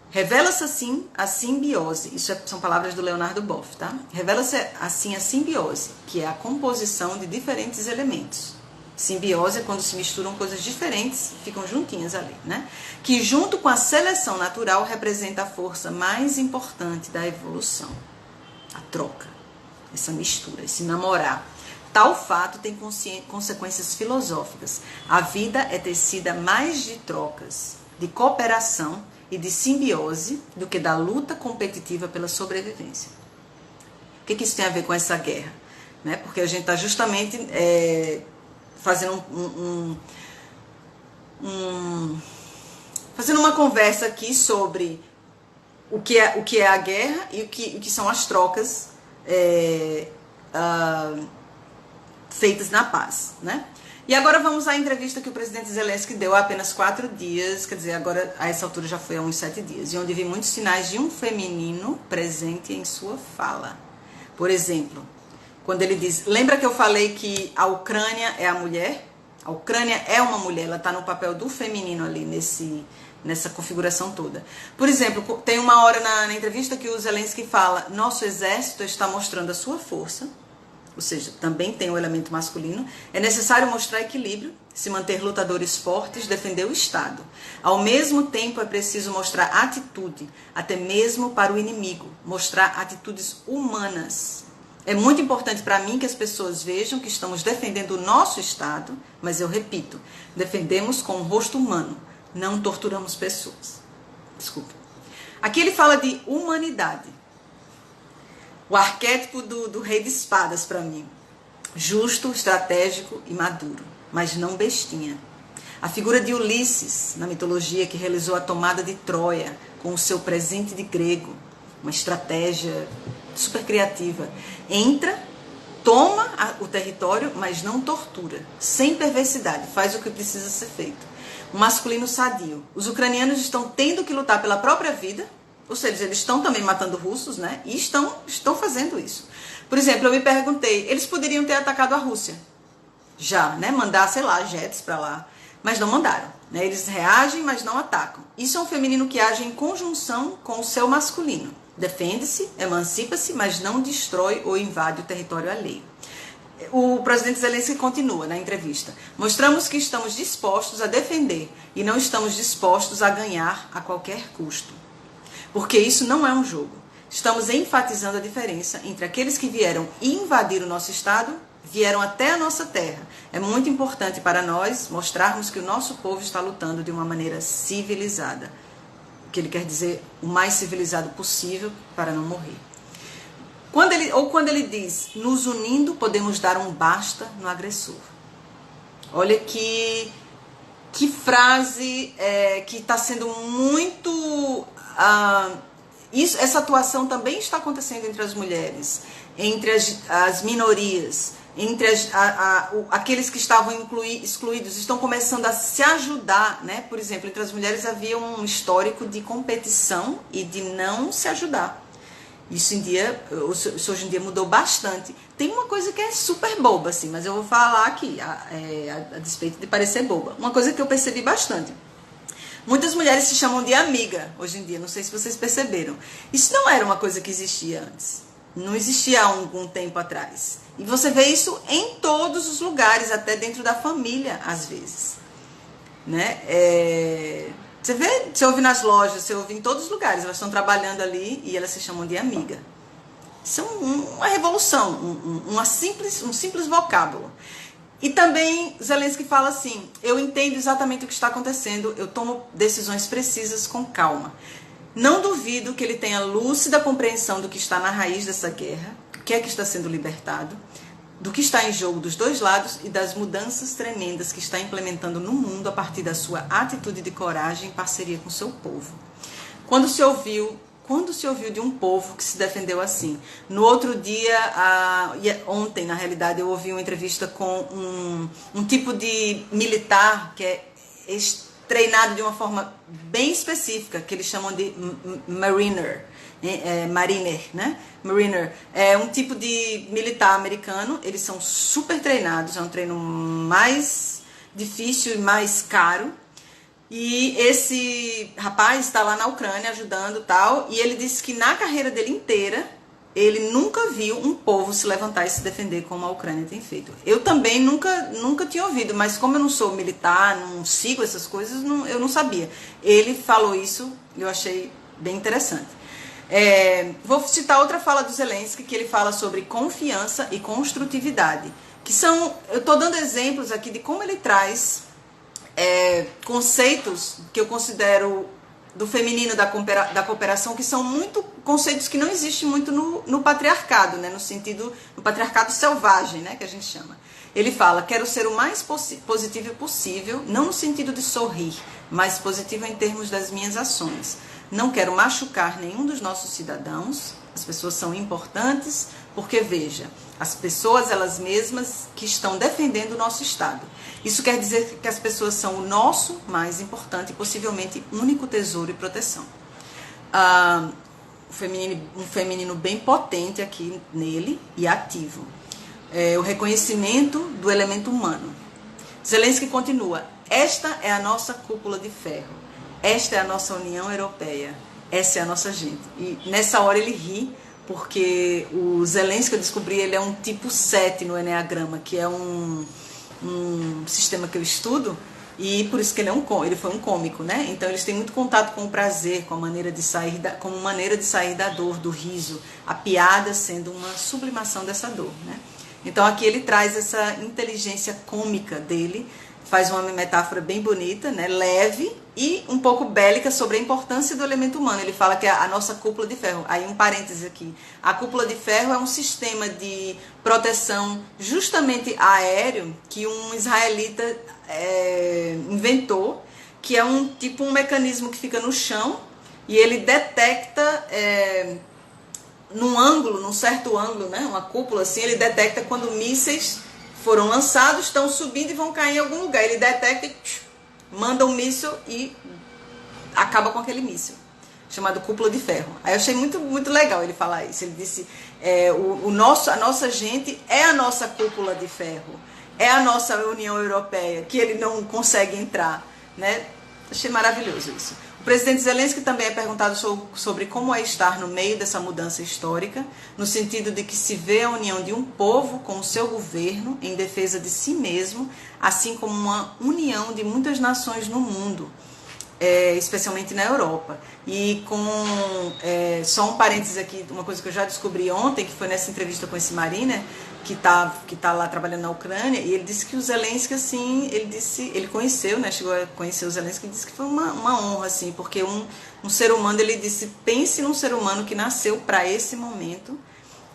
Revela-se assim a simbiose, são palavras do Leonardo Boff, tá? Revela-se assim a simbiose, que é a composição de diferentes elementos. Simbiose é quando se misturam coisas diferentes, ficam juntinhas ali, né? Que junto com a seleção natural representa a força mais importante da evolução. A troca, essa mistura, esse namorar. Tal fato tem consequências filosóficas. A vida é tecida mais de trocas, de cooperação e de simbiose do que da luta competitiva pela sobrevivência. O que isso tem a ver com essa guerra? Né? Porque a gente está justamente fazendo fazendo uma conversa aqui sobre o que é a guerra e o que são as trocas feitas na paz, né? E agora vamos à entrevista que o presidente Zelensky deu há apenas 4 dias, quer dizer, agora a essa altura já foi há uns 7 dias, e onde vi muitos sinais de um feminino presente em sua fala. Por exemplo, quando ele diz, lembra que eu falei que a Ucrânia é a mulher? A Ucrânia é uma mulher, ela está no papel do feminino ali nessa configuração toda. Por exemplo, tem uma hora na entrevista que o Zelensky fala, nosso exército está mostrando a sua força, ou seja, também tem o elemento masculino, é necessário mostrar equilíbrio, se manter lutadores fortes, defender o Estado. Ao mesmo tempo é preciso mostrar atitude, até mesmo para o inimigo, mostrar atitudes humanas. É muito importante para mim que as pessoas vejam que estamos defendendo o nosso Estado, mas eu repito, defendemos com o rosto humano, não torturamos pessoas. Desculpa. Aqui ele fala de humanidade. O arquétipo do rei de espadas para mim. Justo, estratégico e maduro, mas não bestinha. A figura de Ulisses, na mitologia, que realizou a tomada de Troia com o seu presente de grego, uma estratégia super criativa. Entra, toma o território, mas não tortura, sem perversidade, faz o que precisa ser feito. Um masculino sadio. Os ucranianos estão tendo que lutar pela própria vida, ou seja, eles estão também matando russos, né? E estão fazendo isso. Por exemplo, eu me perguntei, eles poderiam ter atacado a Rússia. Já, né? Mandar, sei lá, jets para lá. Mas não mandaram. Né? Eles reagem, mas não atacam. Isso é um feminino que age em conjunção com o seu masculino. Defende-se, emancipa-se, mas não destrói ou invade o território alheio. O presidente Zelensky continua na entrevista. Mostramos que estamos dispostos a defender e não estamos dispostos a ganhar a qualquer custo. Porque isso não é um jogo. Estamos enfatizando a diferença entre aqueles que vieram invadir o nosso Estado, vieram até a nossa terra. É muito importante para nós mostrarmos que o nosso povo está lutando de uma maneira civilizada. O que ele quer dizer, o mais civilizado possível para não morrer. Quando ele diz, nos unindo podemos dar um basta no agressor. Olha que frase que está sendo muito... essa atuação também está acontecendo entre as mulheres, entre as minorias, entre aqueles que estavam excluídos, estão começando a se ajudar, né? Por exemplo, entre as mulheres havia um histórico de competição e de não se ajudar. Isso hoje em dia mudou bastante. Tem uma coisa que é super boba, assim, mas eu vou falar aqui, a despeito de parecer boba. Uma coisa que eu percebi bastante. Muitas mulheres se chamam de amiga hoje em dia, não sei se vocês perceberam. Isso não era uma coisa que existia antes. Não existia há algum tempo atrás. E você vê isso em todos os lugares, até dentro da família, às vezes. Né? Você ouve nas lojas, você ouve em todos os lugares. Elas estão trabalhando ali e elas se chamam de amiga. Isso é uma revolução, um simples vocábulo. E também Zelensky fala assim, eu entendo exatamente o que está acontecendo, eu tomo decisões precisas com calma. Não duvido que ele tenha lúcida compreensão do que está na raiz dessa guerra, o que é que está sendo libertado, do que está em jogo dos dois lados e das mudanças tremendas que está implementando no mundo a partir da sua atitude de coragem em parceria com o seu povo. Quando se ouviu de um povo que se defendeu assim? No outro dia, ontem na realidade, eu ouvi uma entrevista com um tipo de militar que é treinado de uma forma bem específica, que eles chamam de mariner, né? Mariner é um tipo de militar americano, eles são super treinados, é um treino mais difícil e mais caro. E esse rapaz está lá na Ucrânia ajudando e tal, e ele disse que na carreira dele inteira, ele nunca viu um povo se levantar e se defender como a Ucrânia tem feito. Eu também nunca tinha ouvido, mas como eu não sou militar, não sigo essas coisas, eu não sabia. Ele falou isso e eu achei bem interessante. Vou citar outra fala do Zelensky, que ele fala sobre confiança e construtividade, que são, eu estou dando exemplos aqui de como ele traz conceitos que eu considero do feminino da cooperação, que são muito conceitos que não existem muito no patriarcado, né? No patriarcado selvagem, né? Que a gente chama. Ele fala, quero ser o mais positivo possível, não no sentido de sorrir, mas positivo em termos das minhas ações. Não quero machucar nenhum dos nossos cidadãos, as pessoas são importantes, porque veja, as pessoas elas mesmas que estão defendendo o nosso Estado. Isso quer dizer que as pessoas são o nosso mais importante e possivelmente único tesouro e proteção. Um feminino bem potente aqui nele e ativo. O reconhecimento do elemento humano. Zelensky continua, esta é a nossa cúpula de ferro, esta é a nossa União Europeia, essa é a nossa gente. E nessa hora ele ri, porque o Zelensky, eu descobri, ele é um tipo 7 no Eneagrama, que é um sistema que eu estudo, e por isso que ele foi um cômico, né? Então eles têm muito contato com o prazer, com a maneira de sair como maneira de sair da dor, do riso, a piada sendo uma sublimação dessa dor, né? Então aqui ele traz essa inteligência cômica dele, faz uma metáfora bem bonita, né, leve e um pouco bélica sobre a importância do elemento humano. Ele fala que é a nossa cúpula de ferro. Aí um parêntese aqui. A cúpula de ferro é um sistema de proteção justamente aéreo que um israelita inventou, que é um mecanismo que fica no chão e ele detecta num certo ângulo, né, uma cúpula assim, ele detecta quando mísseis foram lançados, estão subindo e vão cair em algum lugar. Ele detecta e manda um míssil e acaba com aquele míssil, chamado cúpula de ferro. Aí eu achei muito, muito legal ele falar isso. Ele disse, a nossa gente é a nossa cúpula de ferro, é a nossa União Europeia, que ele não consegue entrar, né? Achei maravilhoso isso. O presidente Zelensky também é perguntado sobre como é estar no meio dessa mudança histórica, no sentido de que se vê a união de um povo com o seu governo em defesa de si mesmo, assim como uma união de muitas nações no mundo, especialmente na Europa. E só um parênteses aqui, uma coisa que eu já descobri ontem, que foi nessa entrevista com esse Mariner, que tá lá trabalhando na Ucrânia, e ele disse que o Zelensky, assim, ele conheceu, né, chegou a conhecer o Zelensky, e disse que foi uma honra, assim, porque um ser humano, ele disse, pense num ser humano que nasceu para esse momento,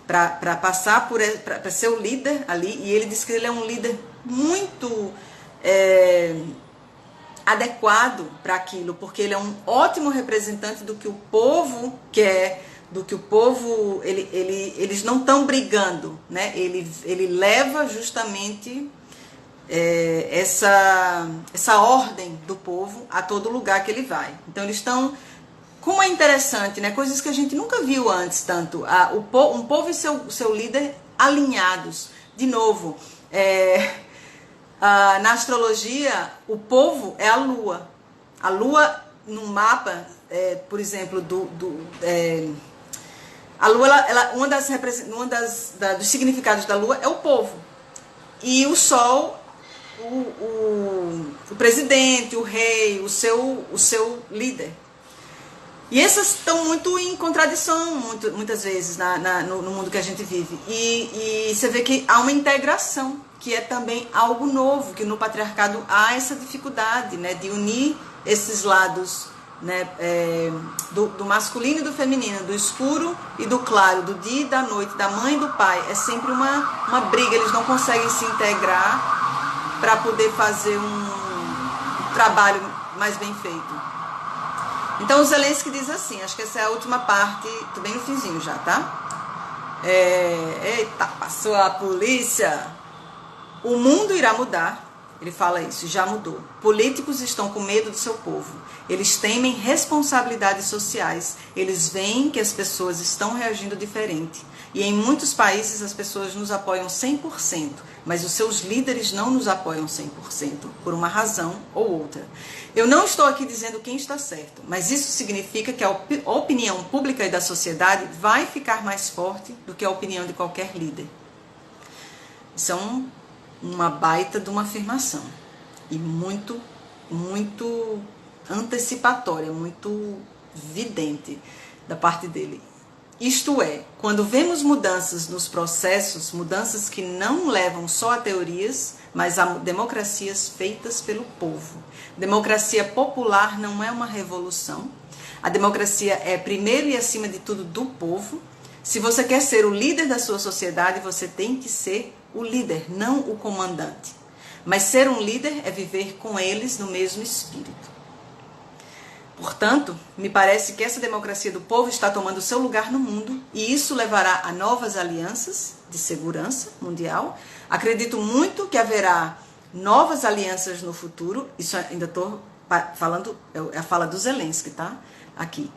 para passar para ser o líder ali, e ele disse que ele é um líder muito adequado para aquilo, porque ele é um ótimo representante do que o povo quer, do que o povo, eles não estão brigando, né? Ele leva justamente essa ordem do povo a todo lugar que ele vai. Então eles estão, como é interessante, né? Coisas que a gente nunca viu antes tanto, um povo e seu líder alinhados. De novo, na astrologia, o povo é a lua. A lua no mapa, por exemplo, a lua, dos significados da lua é o povo. E o sol, o presidente, o rei, o seu líder. E essas estão muito em contradição, muitas vezes, no mundo que a gente vive. E você vê que há uma integração, que é também algo novo, que no patriarcado há essa dificuldade, né, de unir esses lados, né, do masculino e do feminino, do escuro e do claro, do dia e da noite, da mãe e do pai. É sempre uma briga, eles não conseguem se integrar para poder fazer um trabalho mais bem feito. Então o Zelensky diz assim, acho que essa é a última parte, tô bem no finzinho já, tá? Eita, passou a polícia. O mundo irá mudar. Ele fala isso, já mudou. Políticos estão com medo do seu povo. Eles temem responsabilidades sociais. Eles veem que as pessoas estão reagindo diferente. E em muitos países as pessoas nos apoiam 100%, mas os seus líderes não nos apoiam 100%, por uma razão ou outra. Eu não estou aqui dizendo quem está certo, mas isso significa que a opinião pública e da sociedade vai ficar mais forte do que a opinião de qualquer líder. Isso é uma baita de uma afirmação e muito, muito antecipatória, muito vidente da parte dele. Isto é, quando vemos mudanças nos processos, mudanças que não levam só a teorias, mas a democracias feitas pelo povo. Democracia popular não é uma revolução. A democracia é primeiro e acima de tudo do povo. Se você quer ser o líder da sua sociedade, você tem que ser o líder, não o comandante. Mas ser um líder é viver com eles no mesmo espírito. Portanto, me parece que essa democracia do povo está tomando seu lugar no mundo e isso levará a novas alianças de segurança mundial. Acredito muito que haverá novas alianças no futuro. Isso ainda estou falando, é a fala do Zelensky, tá? Aqui.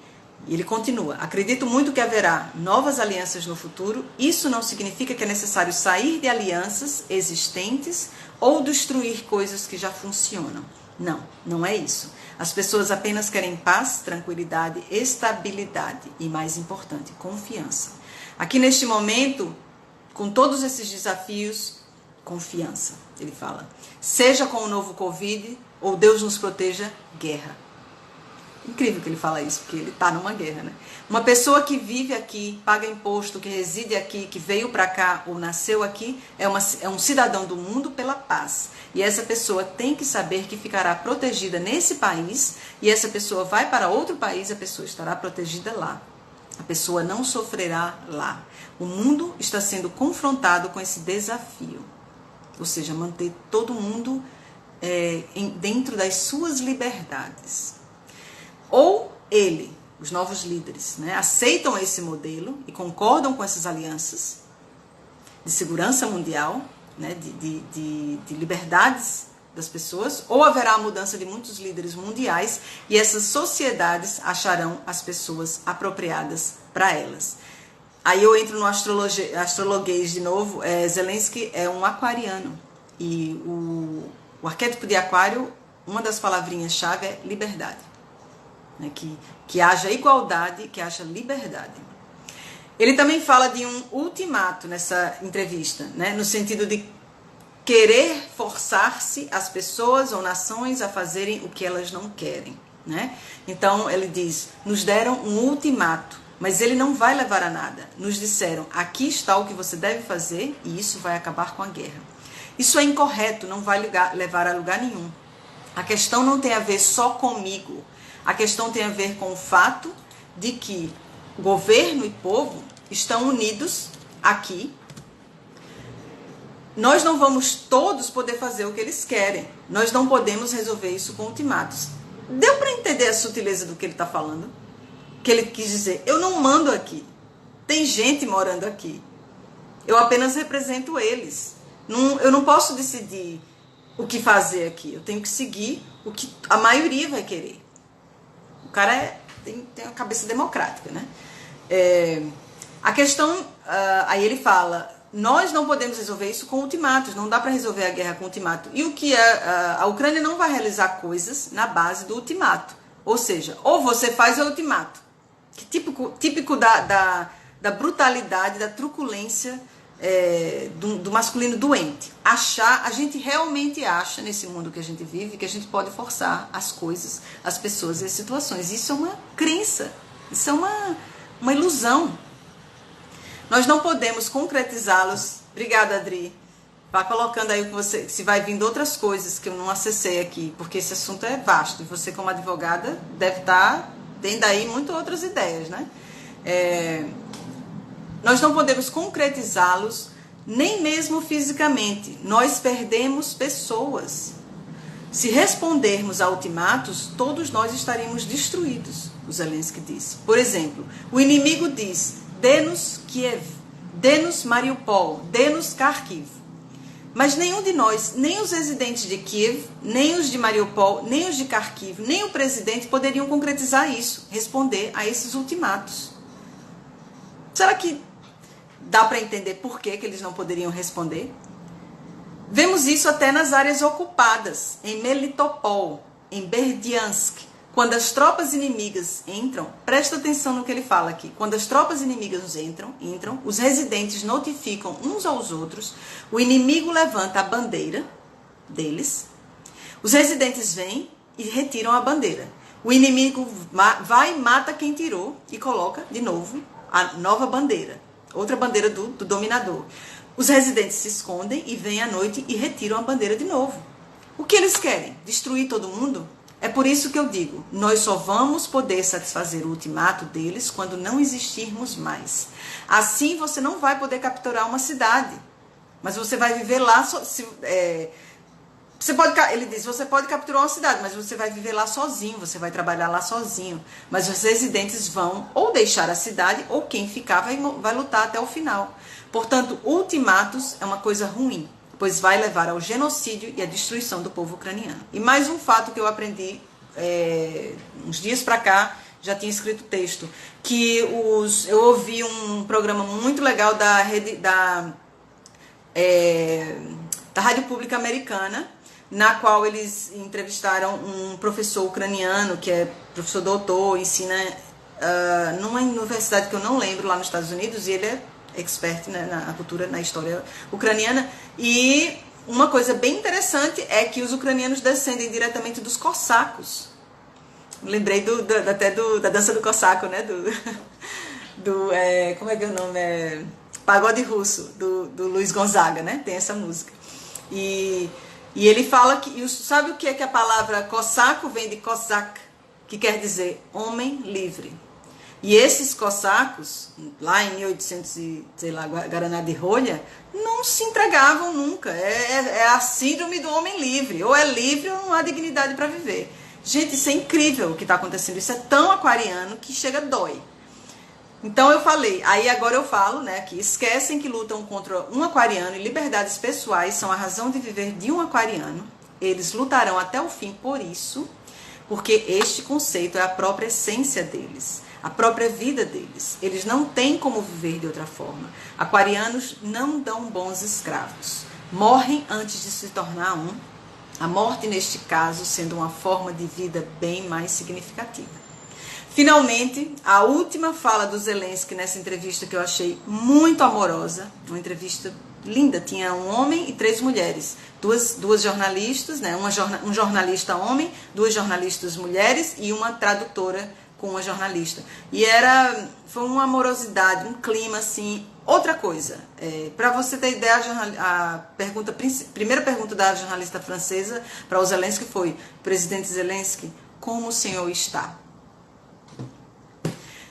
E ele continua. Acredito muito que haverá novas alianças no futuro. Isso não significa que é necessário sair de alianças existentes ou destruir coisas que já funcionam. Não, não é isso. As pessoas apenas querem paz, tranquilidade, estabilidade e, mais importante, confiança. Aqui neste momento, com todos esses desafios, confiança, ele fala. Seja com o novo Covid ou Deus nos proteja, guerra. Incrível que ele fala isso, porque ele está numa guerra, né? Uma pessoa que vive aqui, paga imposto, que reside aqui, que veio para cá ou nasceu aqui, é um cidadão do mundo pela paz. E essa pessoa tem que saber que ficará protegida nesse país, e essa pessoa vai para outro país, a pessoa estará protegida lá. A pessoa não sofrerá lá. O mundo está sendo confrontado com esse desafio. Ou seja, manter todo mundo dentro das suas liberdades. Ou os novos líderes, né, aceitam esse modelo e concordam com essas alianças de segurança mundial, né, de liberdades das pessoas, ou haverá a mudança de muitos líderes mundiais e essas sociedades acharão as pessoas apropriadas para elas. Aí eu entro no astrologuês de novo. Zelensky é um aquariano e o arquétipo de aquário, uma das palavrinhas-chave é liberdade. Né, que haja igualdade, que haja liberdade. Ele também fala de um ultimato nessa entrevista, né, no sentido de querer forçar-se as pessoas ou nações a fazerem o que elas não querem. Né? Então ele diz, nos deram um ultimato, mas ele não vai levar a nada. Nos disseram, aqui está o que você deve fazer e isso vai acabar com a guerra. Isso é incorreto, não vai levar a lugar nenhum. A questão não tem a ver só comigo. A questão tem a ver com o fato de que governo e povo estão unidos aqui. Nós não vamos todos poder fazer o que eles querem. Nós não podemos resolver isso com ultimatos. Deu para entender a sutileza do que ele está falando? Que ele quis dizer, eu não mando aqui. Tem gente morando aqui. Eu apenas represento eles. Eu não posso decidir o que fazer aqui. Eu tenho que seguir o que a maioria vai querer. O cara tem uma cabeça democrática, né? A questão, aí ele fala, nós não podemos resolver isso com ultimatos, não dá para resolver a guerra com ultimato. E o que a Ucrânia não vai realizar coisas na base do ultimato. Ou seja, ou você faz o ultimato, que típico da brutalidade, da truculência do masculino doente. A gente realmente acha nesse mundo que a gente vive que a gente pode forçar as coisas, as pessoas e as situações. Isso é uma crença, isso é uma ilusão. Nós não podemos concretizá-los. Obrigada, Adri. Vá colocando aí o que você, se vai vindo outras coisas que eu não acessei aqui, porque esse assunto é vasto e você como advogada deve estar tendo aí muitas outras ideias, né? Nós não podemos concretizá-los nem mesmo fisicamente. Nós perdemos pessoas. Se respondermos a ultimatos, todos nós estaríamos destruídos, o Zelensky disse. Por exemplo, o inimigo diz, dê-nos Kiev, dê-nos Mariupol, dê-nos Kharkiv. Mas nenhum de nós, nem os residentes de Kiev, nem os de Mariupol, nem os de Kharkiv, nem o presidente poderiam concretizar isso, responder a esses ultimatos. Será que dá para entender por que eles não poderiam responder? Vemos isso até nas áreas ocupadas, em Melitopol, em Berdiansk. Quando as tropas inimigas entram, presta atenção no que ele fala aqui. Quando as tropas inimigas entram, os residentes notificam uns aos outros, o inimigo levanta a bandeira deles, os residentes vêm e retiram a bandeira. O inimigo vai e mata quem tirou e coloca de novo a nova bandeira, outra bandeira do dominador. Os residentes se escondem e vêm à noite e retiram a bandeira de novo. O que eles querem? Destruir todo mundo? É por isso que eu digo, nós só vamos poder satisfazer o ultimato deles quando não existirmos mais. Assim você não vai poder capturar uma cidade, mas você vai viver lá, ele diz, você pode capturar uma cidade, mas você vai viver lá sozinho, você vai trabalhar lá sozinho. Mas os residentes vão ou deixar a cidade, ou quem ficar vai lutar até o final. Portanto, ultimatos é uma coisa ruim, pois vai levar ao genocídio e à destruição do povo ucraniano. E mais um fato que eu aprendi uns dias para cá, já tinha escrito texto, que eu ouvi um programa muito legal da Rádio Pública Americana, na qual eles entrevistaram um professor ucraniano, que é professor doutor, ensina numa universidade que eu não lembro, lá nos Estados Unidos, e ele é expert, né, na cultura, na história ucraniana. E uma coisa bem interessante é que os ucranianos descendem diretamente dos cossacos. Lembrei até da dança do cossaco, né? Como é que é o nome? Pagode russo, do Luiz Gonzaga, né? Tem essa música. E ele fala que... Sabe o que é que a palavra cossaco vem de cossack, que quer dizer homem livre. E esses cossacos, lá em 1800 e, sei lá, Guaraná de Rolha, não se entregavam nunca. É a síndrome do homem livre. Ou é livre ou não há dignidade para viver. Gente, isso é incrível o que está acontecendo. Isso é tão aquariano que chega dói. Então eu falei, aí agora eu falo, né, que esquecem que lutam contra um aquariano e liberdades pessoais são a razão de viver de um aquariano. Eles lutarão até o fim por isso, porque este conceito é a própria essência deles, a própria vida deles. Eles não têm como viver de outra forma. Aquarianos não dão bons escravos. Morrem antes de se tornar um. A morte, neste caso, sendo uma forma de vida bem mais significativa. Finalmente, a última fala do Zelensky nessa entrevista que eu achei muito amorosa, uma entrevista linda, tinha um homem e 3 mulheres, duas jornalistas, né? Um jornalista homem, 2 jornalistas mulheres e uma tradutora com uma jornalista. E foi uma amorosidade, um clima assim, outra coisa. Para você ter ideia, a primeira pergunta da jornalista francesa para o Zelensky foi: presidente Zelensky, como o senhor está?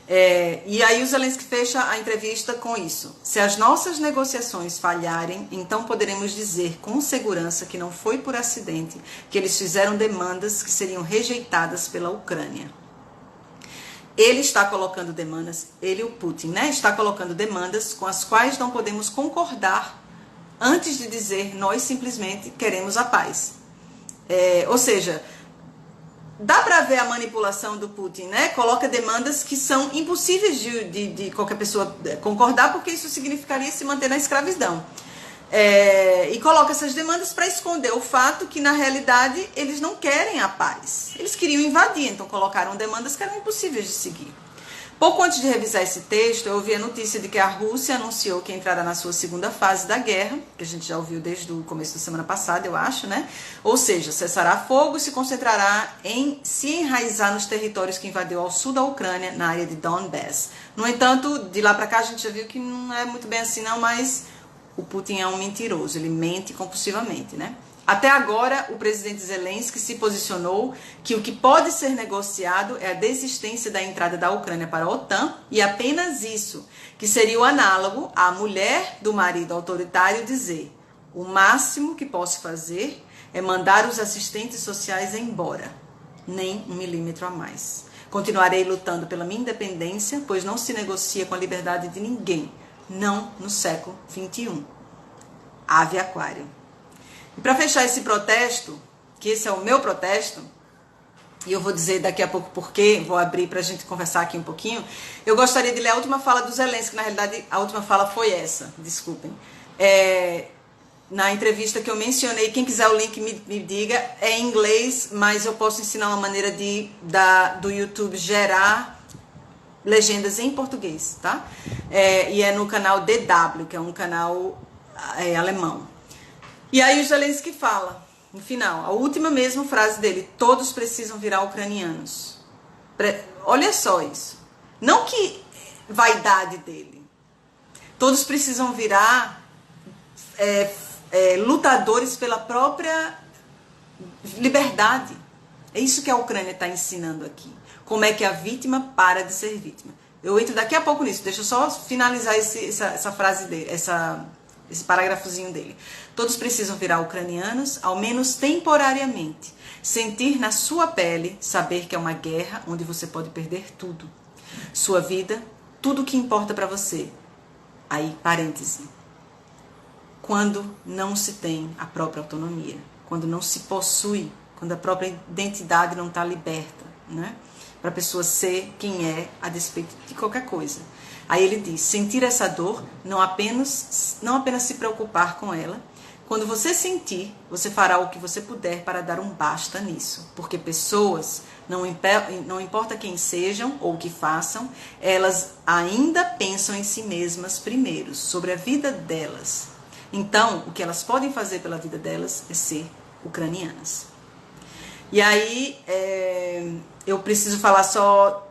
E aí o Zelensky fecha a entrevista com isso. Se as nossas negociações falharem, então poderemos dizer com segurança que não foi por acidente que eles fizeram demandas que seriam rejeitadas pela Ucrânia. Ele está colocando demandas, o Putin, né? Está colocando demandas com as quais não podemos concordar antes de dizer nós simplesmente queremos a paz. Ou seja, dá para ver a manipulação do Putin, né? Coloca demandas que são impossíveis de qualquer pessoa concordar, porque isso significaria se manter na escravidão. E coloca essas demandas para esconder o fato que, na realidade, eles não querem a paz. Eles queriam invadir, então colocaram demandas que eram impossíveis de seguir. Pouco antes de revisar esse texto, eu ouvi a notícia de que a Rússia anunciou que entrará na sua segunda fase da guerra, que a gente já ouviu desde o começo da semana passada, eu acho, né? Ou seja, cessará fogo e se concentrará em se enraizar nos territórios que invadiu ao sul da Ucrânia, na área de Donbass. No entanto, de lá para cá a gente já viu que não é muito bem assim não, mas o Putin é um mentiroso, ele mente compulsivamente, né? Até agora, o presidente Zelensky se posicionou que o que pode ser negociado é a desistência da entrada da Ucrânia para a OTAN e apenas isso, que seria o análogo à mulher do marido autoritário dizer: o máximo que posso fazer é mandar os assistentes sociais embora, nem 1 milímetro a mais. Continuarei lutando pela minha independência, pois não se negocia com a liberdade de ninguém, não no século XXI. Ave Aquário. E para fechar esse protesto, que esse é o meu protesto, e eu vou dizer daqui a pouco porquê, vou abrir para a gente conversar aqui um pouquinho, eu gostaria de ler a última fala do Zelensky, na realidade a última fala foi essa, desculpem. Na entrevista que eu mencionei, quem quiser o link me diga, é em inglês, mas eu posso ensinar uma maneira do YouTube gerar legendas em português, tá? E é no canal DW, que é um canal alemão. E aí o Zelensky fala, no final, a última mesmo frase dele: todos precisam virar ucranianos. Olha só isso. Não que vaidade dele. Todos precisam virar lutadores pela própria liberdade. É isso que a Ucrânia está ensinando aqui. Como é que a vítima para de ser vítima. Eu entro daqui a pouco nisso. Deixa eu só finalizar essa frase dele, esse parágrafozinho dele. Todos precisam virar ucranianos, ao menos temporariamente. Sentir na sua pele, saber que é uma guerra onde você pode perder tudo. Sua vida, tudo o que importa para você. Aí, parêntese. Quando não se tem a própria autonomia, quando não se possui, quando a própria identidade não está liberta, né? Para a pessoa ser quem é a despeito de qualquer coisa. Aí ele diz, sentir essa dor, não apenas se preocupar com ela. Quando você sentir, você fará o que você puder para dar um basta nisso. Porque pessoas, não importa quem sejam ou o que façam, elas ainda pensam em si mesmas primeiro, sobre a vida delas. Então, o que elas podem fazer pela vida delas é ser ucranianas. E aí, eu preciso falar só,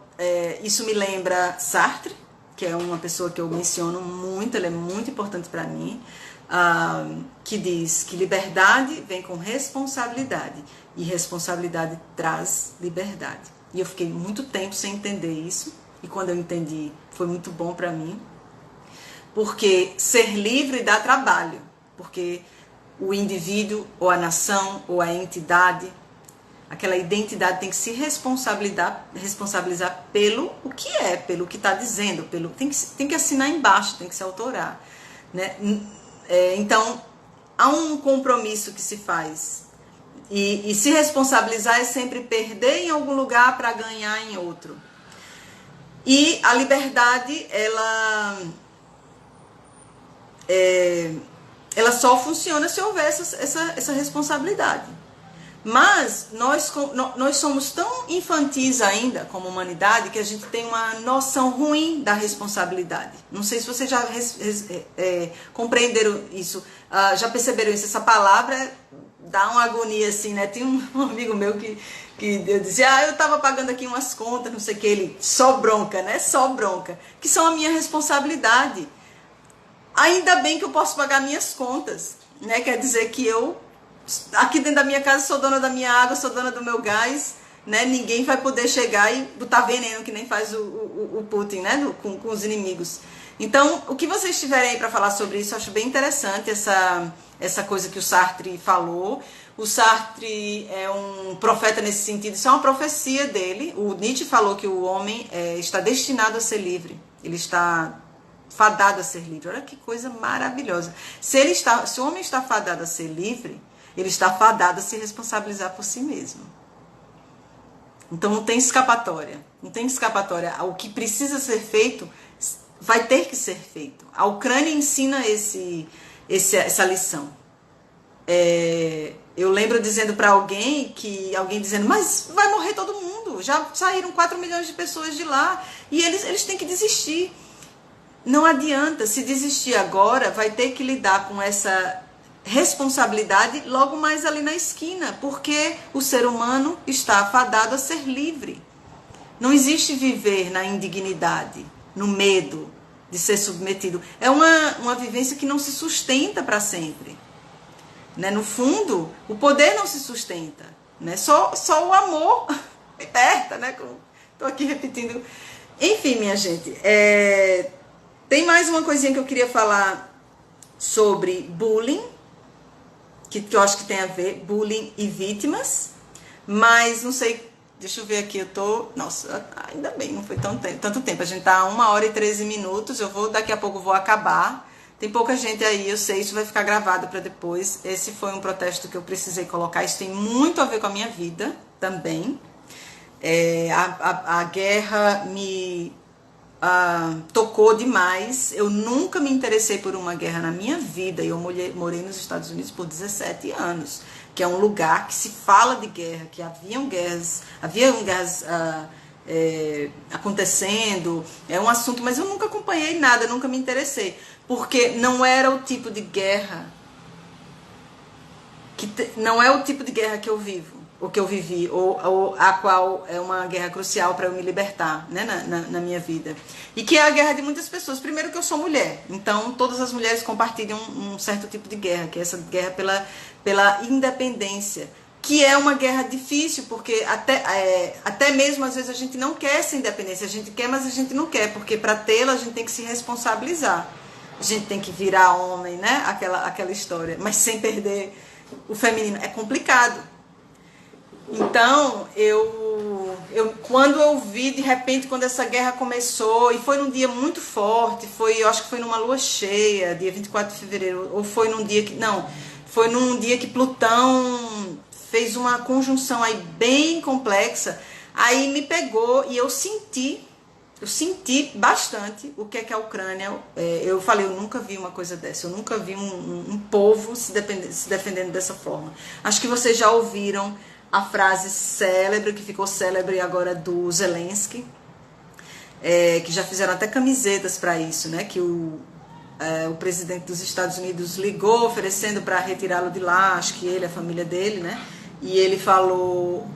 isso me lembra Sartre, que é uma pessoa que eu menciono muito, ele é muito importante para mim, que diz que liberdade vem com responsabilidade, e responsabilidade traz liberdade. E eu fiquei muito tempo sem entender isso, e quando eu entendi, foi muito bom para mim, porque ser livre dá trabalho, porque o indivíduo, ou a nação, ou a entidade, aquela identidade tem que se responsabilizar pelo o que é, pelo que está dizendo, tem que assinar embaixo, tem que se autorar, né? Então, há um compromisso que se faz, e se responsabilizar é sempre perder em algum lugar para ganhar em outro. E a liberdade, ela só funciona se houver essa responsabilidade. Mas nós somos tão infantis ainda como humanidade que a gente tem uma noção ruim da responsabilidade. Não sei se vocês já compreenderam isso, já perceberam isso. Essa palavra dá uma agonia assim, né? Tem um amigo meu que eu dizia, eu estava pagando aqui umas contas, não sei o que, ele, só bronca, né? Só bronca, que são a minha responsabilidade. Ainda bem que eu posso pagar minhas contas, né? Quer dizer que eu, aqui dentro da minha casa, sou dona da minha água, sou dona do meu gás, né? Ninguém vai poder chegar e botar veneno, que nem faz o Putin, né? Com os inimigos. Então, o que vocês tiverem aí para falar sobre isso, eu acho bem interessante essa coisa que o Sartre falou. O Sartre é um profeta nesse sentido, isso é uma profecia dele. O Nietzsche falou que o homem está destinado a ser livre, ele está fadado a ser livre. Olha que coisa maravilhosa. Se o homem está fadado a ser livre, ele está fadado a se responsabilizar por si mesmo. Então não tem escapatória. Não tem escapatória. O que precisa ser feito vai ter que ser feito. A Ucrânia ensina essa lição. Eu lembro dizendo para alguém dizendo, mas vai morrer todo mundo. Já saíram 4 milhões de pessoas de lá e eles têm que desistir. Não adianta. Se desistir agora, vai ter que lidar com essa responsabilidade logo mais ali na esquina, porque o ser humano está fadado a ser livre. Não existe viver na indignidade, no medo de ser submetido. É uma vivência que não se sustenta para sempre, né? No fundo, o poder não se sustenta, né? Só o amor liberta, né? Estou aqui repetindo. Enfim, minha gente, tem mais uma coisinha que eu queria falar sobre bullying, que eu acho que tem a ver, bullying e vítimas, mas não sei, deixa eu ver aqui, nossa, ainda bem, não foi tanto tempo, a gente tá a 1h13, daqui a pouco eu vou acabar, tem pouca gente aí, eu sei, isso vai ficar gravado para depois. Esse foi um protesto que eu precisei colocar, isso tem muito a ver com a minha vida também. A guerra me tocou demais. Eu nunca me interessei por uma guerra na minha vida. Eu morei nos Estados Unidos por 17 anos, que é um lugar que se fala de guerra, que haviam guerras acontecendo, é um assunto, mas eu nunca acompanhei nada, nunca me interessei, porque não era o tipo de guerra não é o tipo de guerra que eu vivo. o que eu vivi, ou a qual é uma guerra crucial para eu me libertar, né, na minha vida. E que é a guerra de muitas pessoas. Primeiro que eu sou mulher, então todas as mulheres compartilham um certo tipo de guerra, que é essa guerra pela independência, que é uma guerra difícil, porque até mesmo às vezes a gente não quer essa independência, a gente quer, mas a gente não quer, porque para tê-la a gente tem que se responsabilizar. A gente tem que virar homem, né? Aquela história, mas sem perder o feminino. É complicado. Então, quando eu vi, de repente, quando essa guerra começou, e foi num dia muito forte, eu acho que foi numa lua cheia, dia 24 de fevereiro, ou foi num dia que, não, foi num dia que Plutão fez uma conjunção aí bem complexa, aí me pegou e eu senti bastante o que é que a Ucrânia, eu falei, eu nunca vi uma coisa dessa, eu nunca vi um povo se defendendo dessa forma. Acho que vocês já ouviram a frase célebre, que ficou célebre agora, do Zelensky, que já fizeram até camisetas para isso, né? Que o presidente dos Estados Unidos ligou oferecendo para retirá-lo de lá, acho que ele, a família dele, né? E ele falou,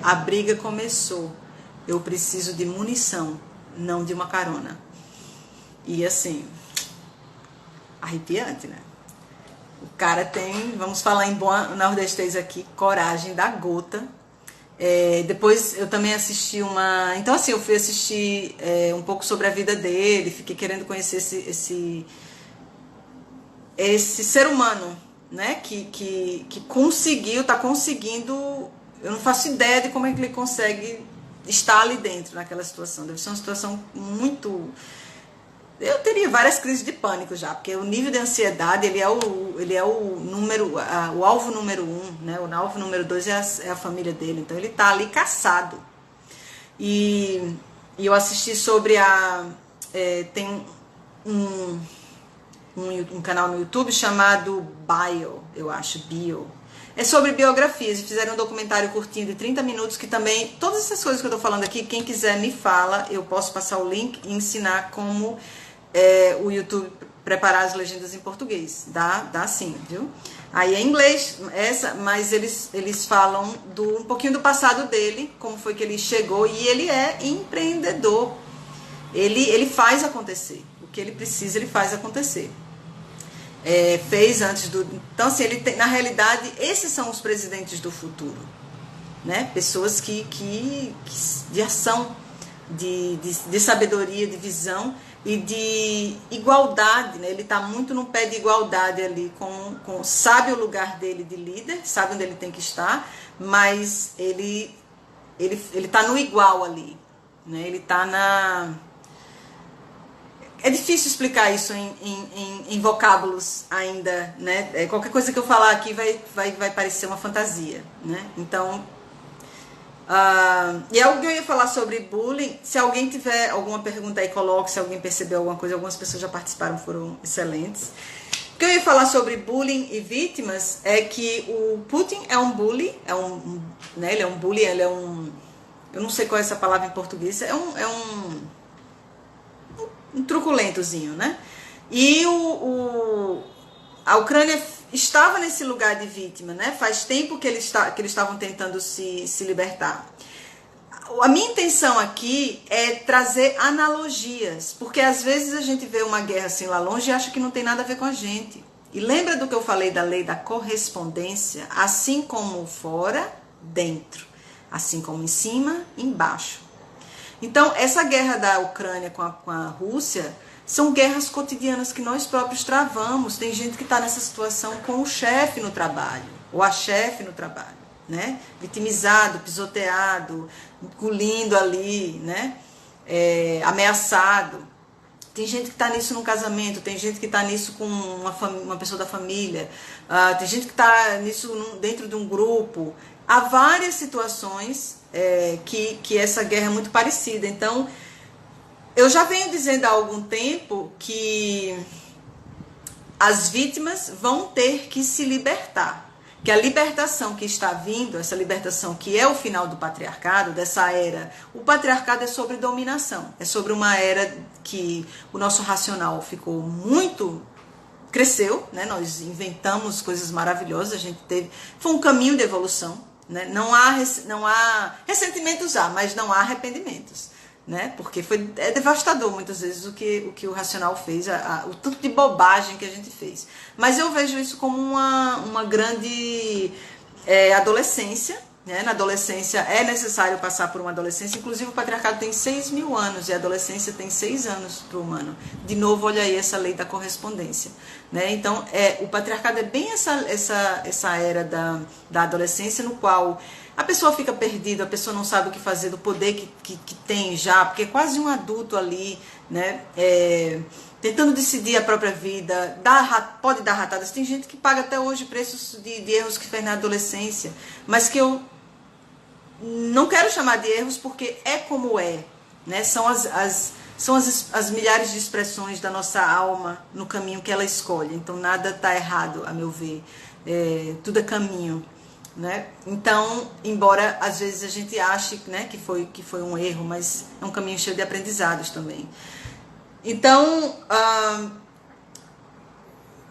a briga começou, eu preciso de munição, não de uma carona. E assim, arrepiante, né? O cara tem, vamos falar em bom nordestês aqui, coragem da gota. Depois eu também assisti então assim, eu fui assistir um pouco sobre a vida dele, fiquei querendo conhecer esse ser humano, né, que tá conseguindo, eu não faço ideia de como é que ele consegue estar ali dentro, naquela situação. Deve ser uma situação muito... Eu teria várias crises de pânico já, porque o nível de ansiedade, ele é o alvo número 1, né? O alvo número 2 é a família dele, então ele tá ali caçado. E eu assisti sobre tem um canal no YouTube chamado Bio. É sobre biografias, e fizeram um documentário curtinho de 30 minutos, que também, todas essas coisas que eu tô falando aqui, quem quiser me fala, eu posso passar o link e ensinar como o YouTube preparar as legendas em português. Dá sim, viu? Aí é em inglês, mas eles falam um pouquinho do passado dele, como foi que ele chegou, e ele é empreendedor. Ele faz acontecer. O que ele precisa, ele faz acontecer. Fez antes do... Então, assim, na realidade, esses são os presidentes do futuro, né? Pessoas de ação, de sabedoria, de visão e de igualdade, né? Ele está muito no pé de igualdade ali, sabe o lugar dele de líder, sabe onde ele tem que estar, mas ele está no igual ali, né? Ele está na... É difícil explicar isso em vocábulos ainda, né? Qualquer coisa que eu falar aqui vai parecer uma fantasia, né? Então, e algo que eu ia falar sobre bullying, se alguém tiver alguma pergunta aí, coloque, se alguém percebeu alguma coisa, algumas pessoas já participaram, foram excelentes. O que eu ia falar sobre bullying e vítimas é que o Putin é um bully, né? Ele é um bully, eu não sei qual é essa palavra em português, um truculentozinho, né? E a Ucrânia estava nesse lugar de vítima, né? Faz tempo que eles estavam tentando se libertar. A minha intenção aqui é trazer analogias, porque às vezes a gente vê uma guerra assim lá longe e acha que não tem nada a ver com a gente. E lembra do que eu falei da lei da correspondência? Assim como fora, dentro. Assim como em cima, embaixo. Então, essa guerra da Ucrânia com a Rússia são guerras cotidianas que nós próprios travamos. Tem gente que está nessa situação com o chefe no trabalho, ou a chefe no trabalho, né? Vitimizado, pisoteado, engolindo ali, né? Ameaçado. Tem gente que está nisso no casamento, tem gente que está nisso com uma pessoa da família, tem gente que está nisso dentro de um grupo. Há várias situações que essa guerra é muito parecida. Então, eu já venho dizendo há algum tempo que as vítimas vão ter que se libertar. Que a libertação que está vindo, essa libertação que é o final do patriarcado, dessa era, o patriarcado é sobre dominação, é sobre uma era que o nosso racional cresceu, né? Nós inventamos coisas maravilhosas, foi um caminho de evolução, né? Não há ressentimentos, mas não há arrependimentos, né? Porque é devastador muitas vezes o que o Racional fez, o tanto de bobagem que a gente fez. Mas eu vejo isso como uma grande adolescência, né? Na adolescência é necessário passar por uma adolescência. Inclusive o patriarcado tem 6.000 anos e a adolescência tem 6 anos para o humano. De novo, olha aí essa lei da correspondência, né? Então o patriarcado é bem essa era da adolescência, no qual a pessoa fica perdida, a pessoa não sabe o que fazer do poder que tem já, porque é quase um adulto ali, né? Tentando decidir a própria vida, pode dar ratadas. Tem gente que paga até hoje preços de erros que fez na adolescência, mas que eu não quero chamar de erros porque é como é, né? São as milhares de expressões da nossa alma no caminho que ela escolhe. Então nada está errado, a meu ver. Tudo é caminho, né? Então, embora às vezes a gente ache, né, que foi um erro, mas é um caminho cheio de aprendizados também. Então,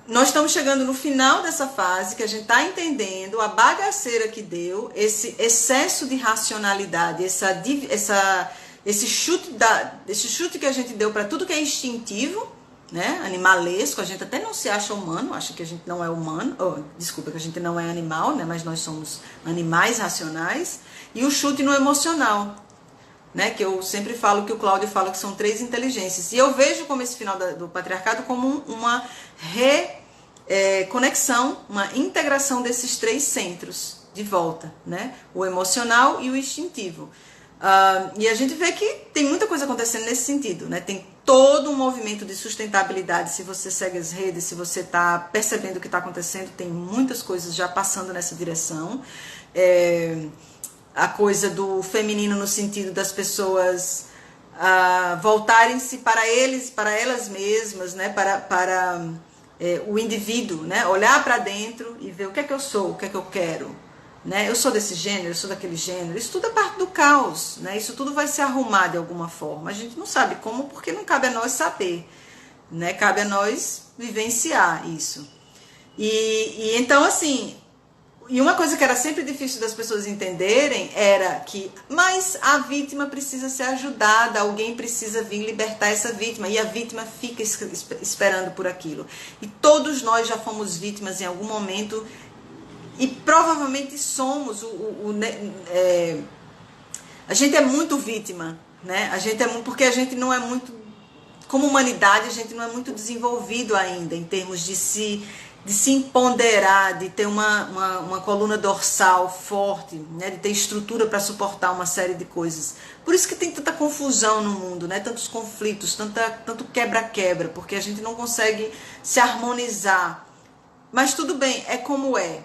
nós estamos chegando no final dessa fase, que a gente está entendendo a bagaceira que deu, esse excesso de racionalidade, esse chute que a gente deu para tudo que é instintivo, né, animalesco. A gente até não se acha humano, acha que a gente não é humano, desculpa, que a gente não é animal, né, mas nós somos animais racionais, e o chute no emocional, né, que eu sempre falo, que o Cláudio fala que são 3 inteligências. E eu vejo como esse final do patriarcado como uma conexão, uma integração desses 3 centros de volta, né, o emocional e o instintivo. E a gente vê que tem muita coisa acontecendo nesse sentido, né? Tem todo um movimento de sustentabilidade. Se você segue as redes, se você está percebendo o que está acontecendo, tem muitas coisas já passando nessa direção. A coisa do feminino no sentido das pessoas voltarem-se para elas mesmas, né? Para o indivíduo, né? Olhar para dentro e ver o que é que eu sou, o que é que eu quero, né? Eu sou desse gênero, eu sou daquele gênero. Isso tudo é parte do caos, né? Isso tudo vai se arrumar de alguma forma. A gente não sabe como, porque não cabe a nós saber, né? Cabe a nós vivenciar isso. E então, assim, e uma coisa que era sempre difícil das pessoas entenderem era que, mas a vítima precisa ser ajudada, alguém precisa vir libertar essa vítima, e a vítima fica esperando por aquilo. E todos nós já fomos vítimas em algum momento, e provavelmente somos. A gente é muito vítima, né? Porque a gente não é muito, como humanidade, a gente não é muito desenvolvido ainda em termos de se empoderar, de ter uma coluna dorsal forte, né? De ter estrutura para suportar uma série de coisas. Por isso que tem tanta confusão no mundo, né? Tantos conflitos, tanto quebra-quebra, porque a gente não consegue se harmonizar. Mas tudo bem, é como é,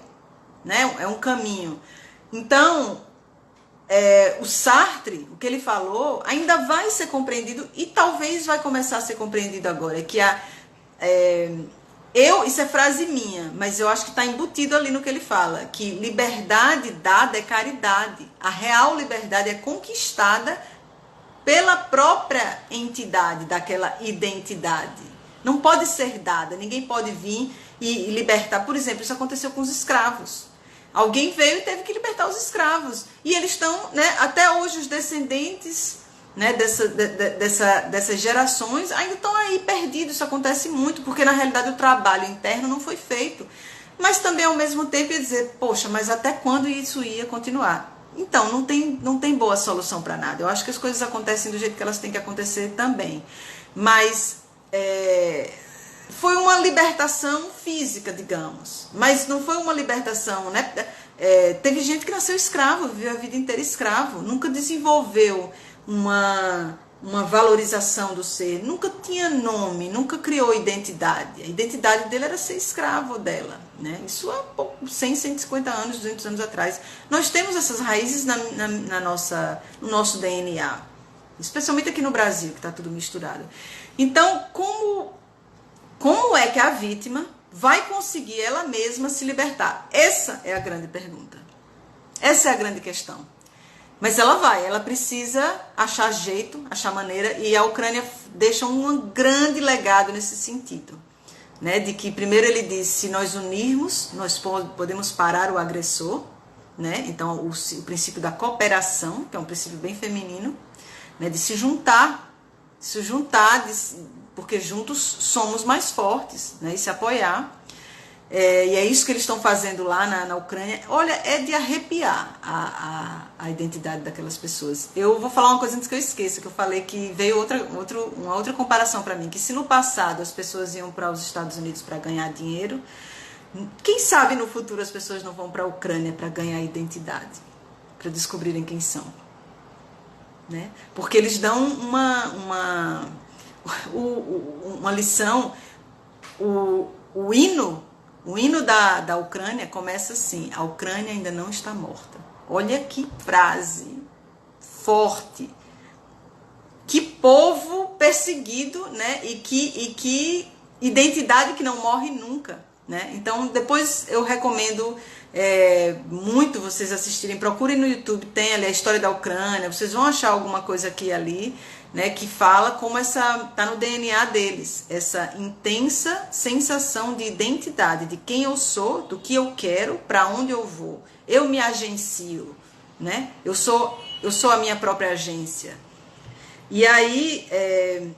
né? É um caminho. Então, o Sartre, o que ele falou, ainda vai ser compreendido, e talvez vai começar a ser compreendido agora, que isso é frase minha, mas eu acho que está embutido ali no que ele fala, que liberdade dada é caridade. A real liberdade é conquistada pela própria entidade daquela identidade. Não pode ser dada, ninguém pode vir e libertar. Por exemplo, isso aconteceu com os escravos. Alguém veio e teve que libertar os escravos. E eles estão, né, até hoje, os descendentes, né, dessas gerações ainda estão aí perdidos. Isso acontece muito, porque na realidade o trabalho interno não foi feito. Mas também ao mesmo tempo ia dizer, poxa, mas até quando isso ia continuar? Então, não tem boa solução para nada. Eu acho que as coisas acontecem do jeito que elas têm que acontecer também. Mas foi uma libertação física, digamos. Mas não foi uma libertação, né? Teve gente que nasceu escravo, viveu a vida inteira escravo, nunca desenvolveu uma valorização do ser, nunca tinha nome, nunca criou identidade. A identidade dele era ser escravo dela, né? Isso há 100, 150 anos, 200 anos atrás. Nós temos essas raízes no nosso DNA, especialmente aqui no Brasil, que está tudo misturado. Então, como é que a vítima vai conseguir ela mesma se libertar? Essa é a grande pergunta. Essa é a grande questão. Mas ela precisa achar jeito, achar maneira, e a Ucrânia deixa um grande legado nesse sentido, né? De que, primeiro ele diz, se nós unirmos, nós podemos parar o agressor, né? Então, o princípio da cooperação, que é um princípio bem feminino, né? De se juntar, porque juntos somos mais fortes, né? E se apoiar. E é isso que eles estão fazendo lá na Ucrânia. Olha, é de arrepiar a identidade daquelas pessoas. Eu vou falar uma coisa antes que eu esqueça, que eu falei que veio uma outra comparação para mim, que se no passado as pessoas iam para os Estados Unidos para ganhar dinheiro, quem sabe no futuro as pessoas não vão para a Ucrânia para ganhar identidade, para descobrirem quem são, né? Porque eles dão uma lição. O hino da Ucrânia começa assim: a Ucrânia ainda não está morta. Olha que frase forte. Que povo perseguido, né? E que identidade que não morre nunca, né? Então, depois eu recomendo muito vocês assistirem. Procurem no YouTube, tem ali a história da Ucrânia. Vocês vão achar alguma coisa aqui e ali, né, que fala como tá no DNA deles, essa intensa sensação de identidade, de quem eu sou, do que eu quero, para onde eu vou. Eu me agencio, né? Eu sou a minha própria agência. E aí,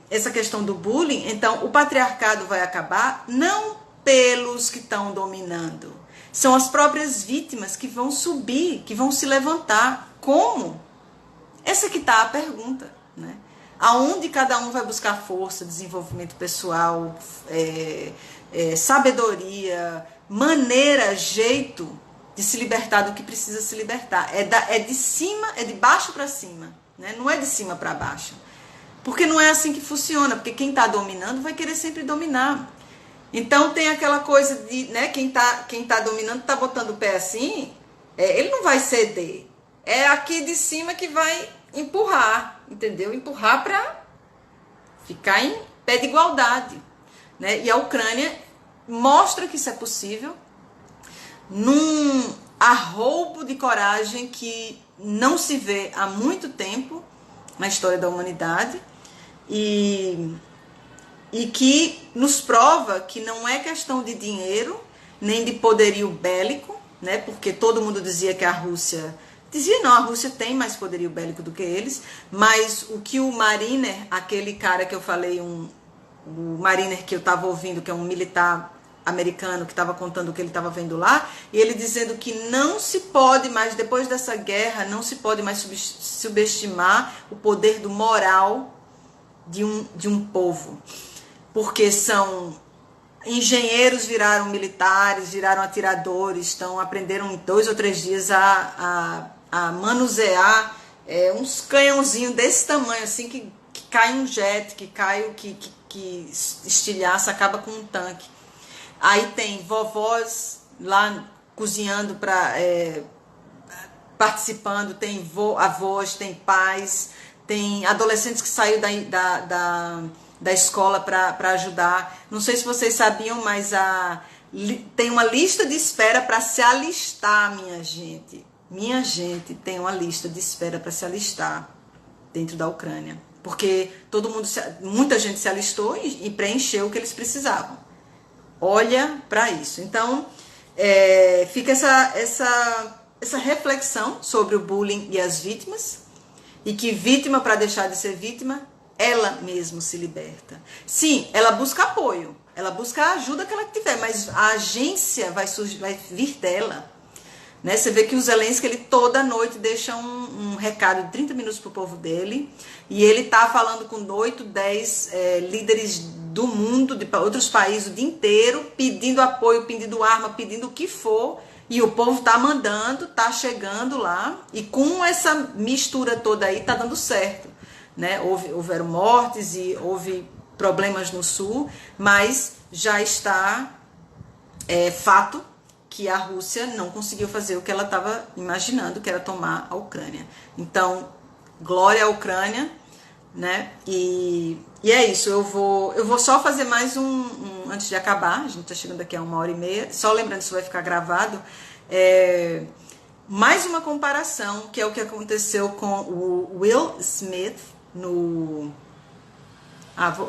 essa questão do bullying, então, o patriarcado vai acabar não pelos que estão dominando, são as próprias vítimas que vão subir, que vão se levantar. Como? Essa que está a pergunta, né? Aonde cada um vai buscar força, desenvolvimento pessoal, sabedoria, maneira, jeito de se libertar do que precisa se libertar. É de cima, é de baixo para cima, né? Não é de cima para baixo. Porque não é assim que funciona, porque quem está dominando vai querer sempre dominar. Então tem aquela coisa de, né, quem tá dominando, tá botando o pé assim, ele não vai ceder. É aqui de cima que vai empurrar, entendeu? Empurrar para ficar em pé de igualdade, né? E a Ucrânia mostra que isso é possível num arroubo de coragem que não se vê há muito tempo na história da humanidade e que nos prova que não é questão de dinheiro nem de poderio bélico, né? Porque todo mundo dizia que a Rússia tem mais poderio bélico do que eles, mas o que o Mariner, aquele cara que eu falei, o Mariner que eu estava ouvindo, que é um militar americano que estava contando o que ele estava vendo lá, e ele dizendo que não se pode mais, depois dessa guerra, não se pode mais subestimar o poder do moral de um povo, porque são engenheiros, viraram militares, viraram atiradores, aprenderam em 2 ou 3 dias a manusear uns canhãozinhos desse tamanho, assim, que cai um jet, que estilhaça, acaba com um tanque. Aí tem vovós lá cozinhando, participando, tem avós, tem pais, tem adolescentes que saíram da escola para ajudar. Não sei se vocês sabiam, mas tem uma lista de espera para se alistar, minha gente. Minha gente, tem uma lista de espera para se alistar dentro da Ucrânia. Porque muita gente se alistou e preencheu o que eles precisavam. Olha para isso. Então, fica essa reflexão sobre o bullying e as vítimas. E que vítima, para deixar de ser vítima, ela mesma se liberta. Sim, ela busca apoio, ela busca a ajuda que ela tiver, mas a agência vai vir dela. Né? Você vê que o Zelensky, ele toda noite deixa um recado de 30 minutos para o povo dele, e ele está falando com 8, 10 líderes do mundo, de outros países o dia inteiro, pedindo apoio, pedindo arma, pedindo o que for, e o povo está mandando, está chegando lá, e com essa mistura toda aí está dando certo. Né? Houveram mortes e houve problemas no sul, mas já está fato que a Rússia não conseguiu fazer o que ela estava imaginando, que era tomar a Ucrânia. Então, glória à Ucrânia, né? E é isso, eu vou só fazer mais antes de acabar, a gente está chegando aqui a 1h30, só lembrando, isso vai ficar gravado, mais uma comparação, que é o que aconteceu com o Will Smith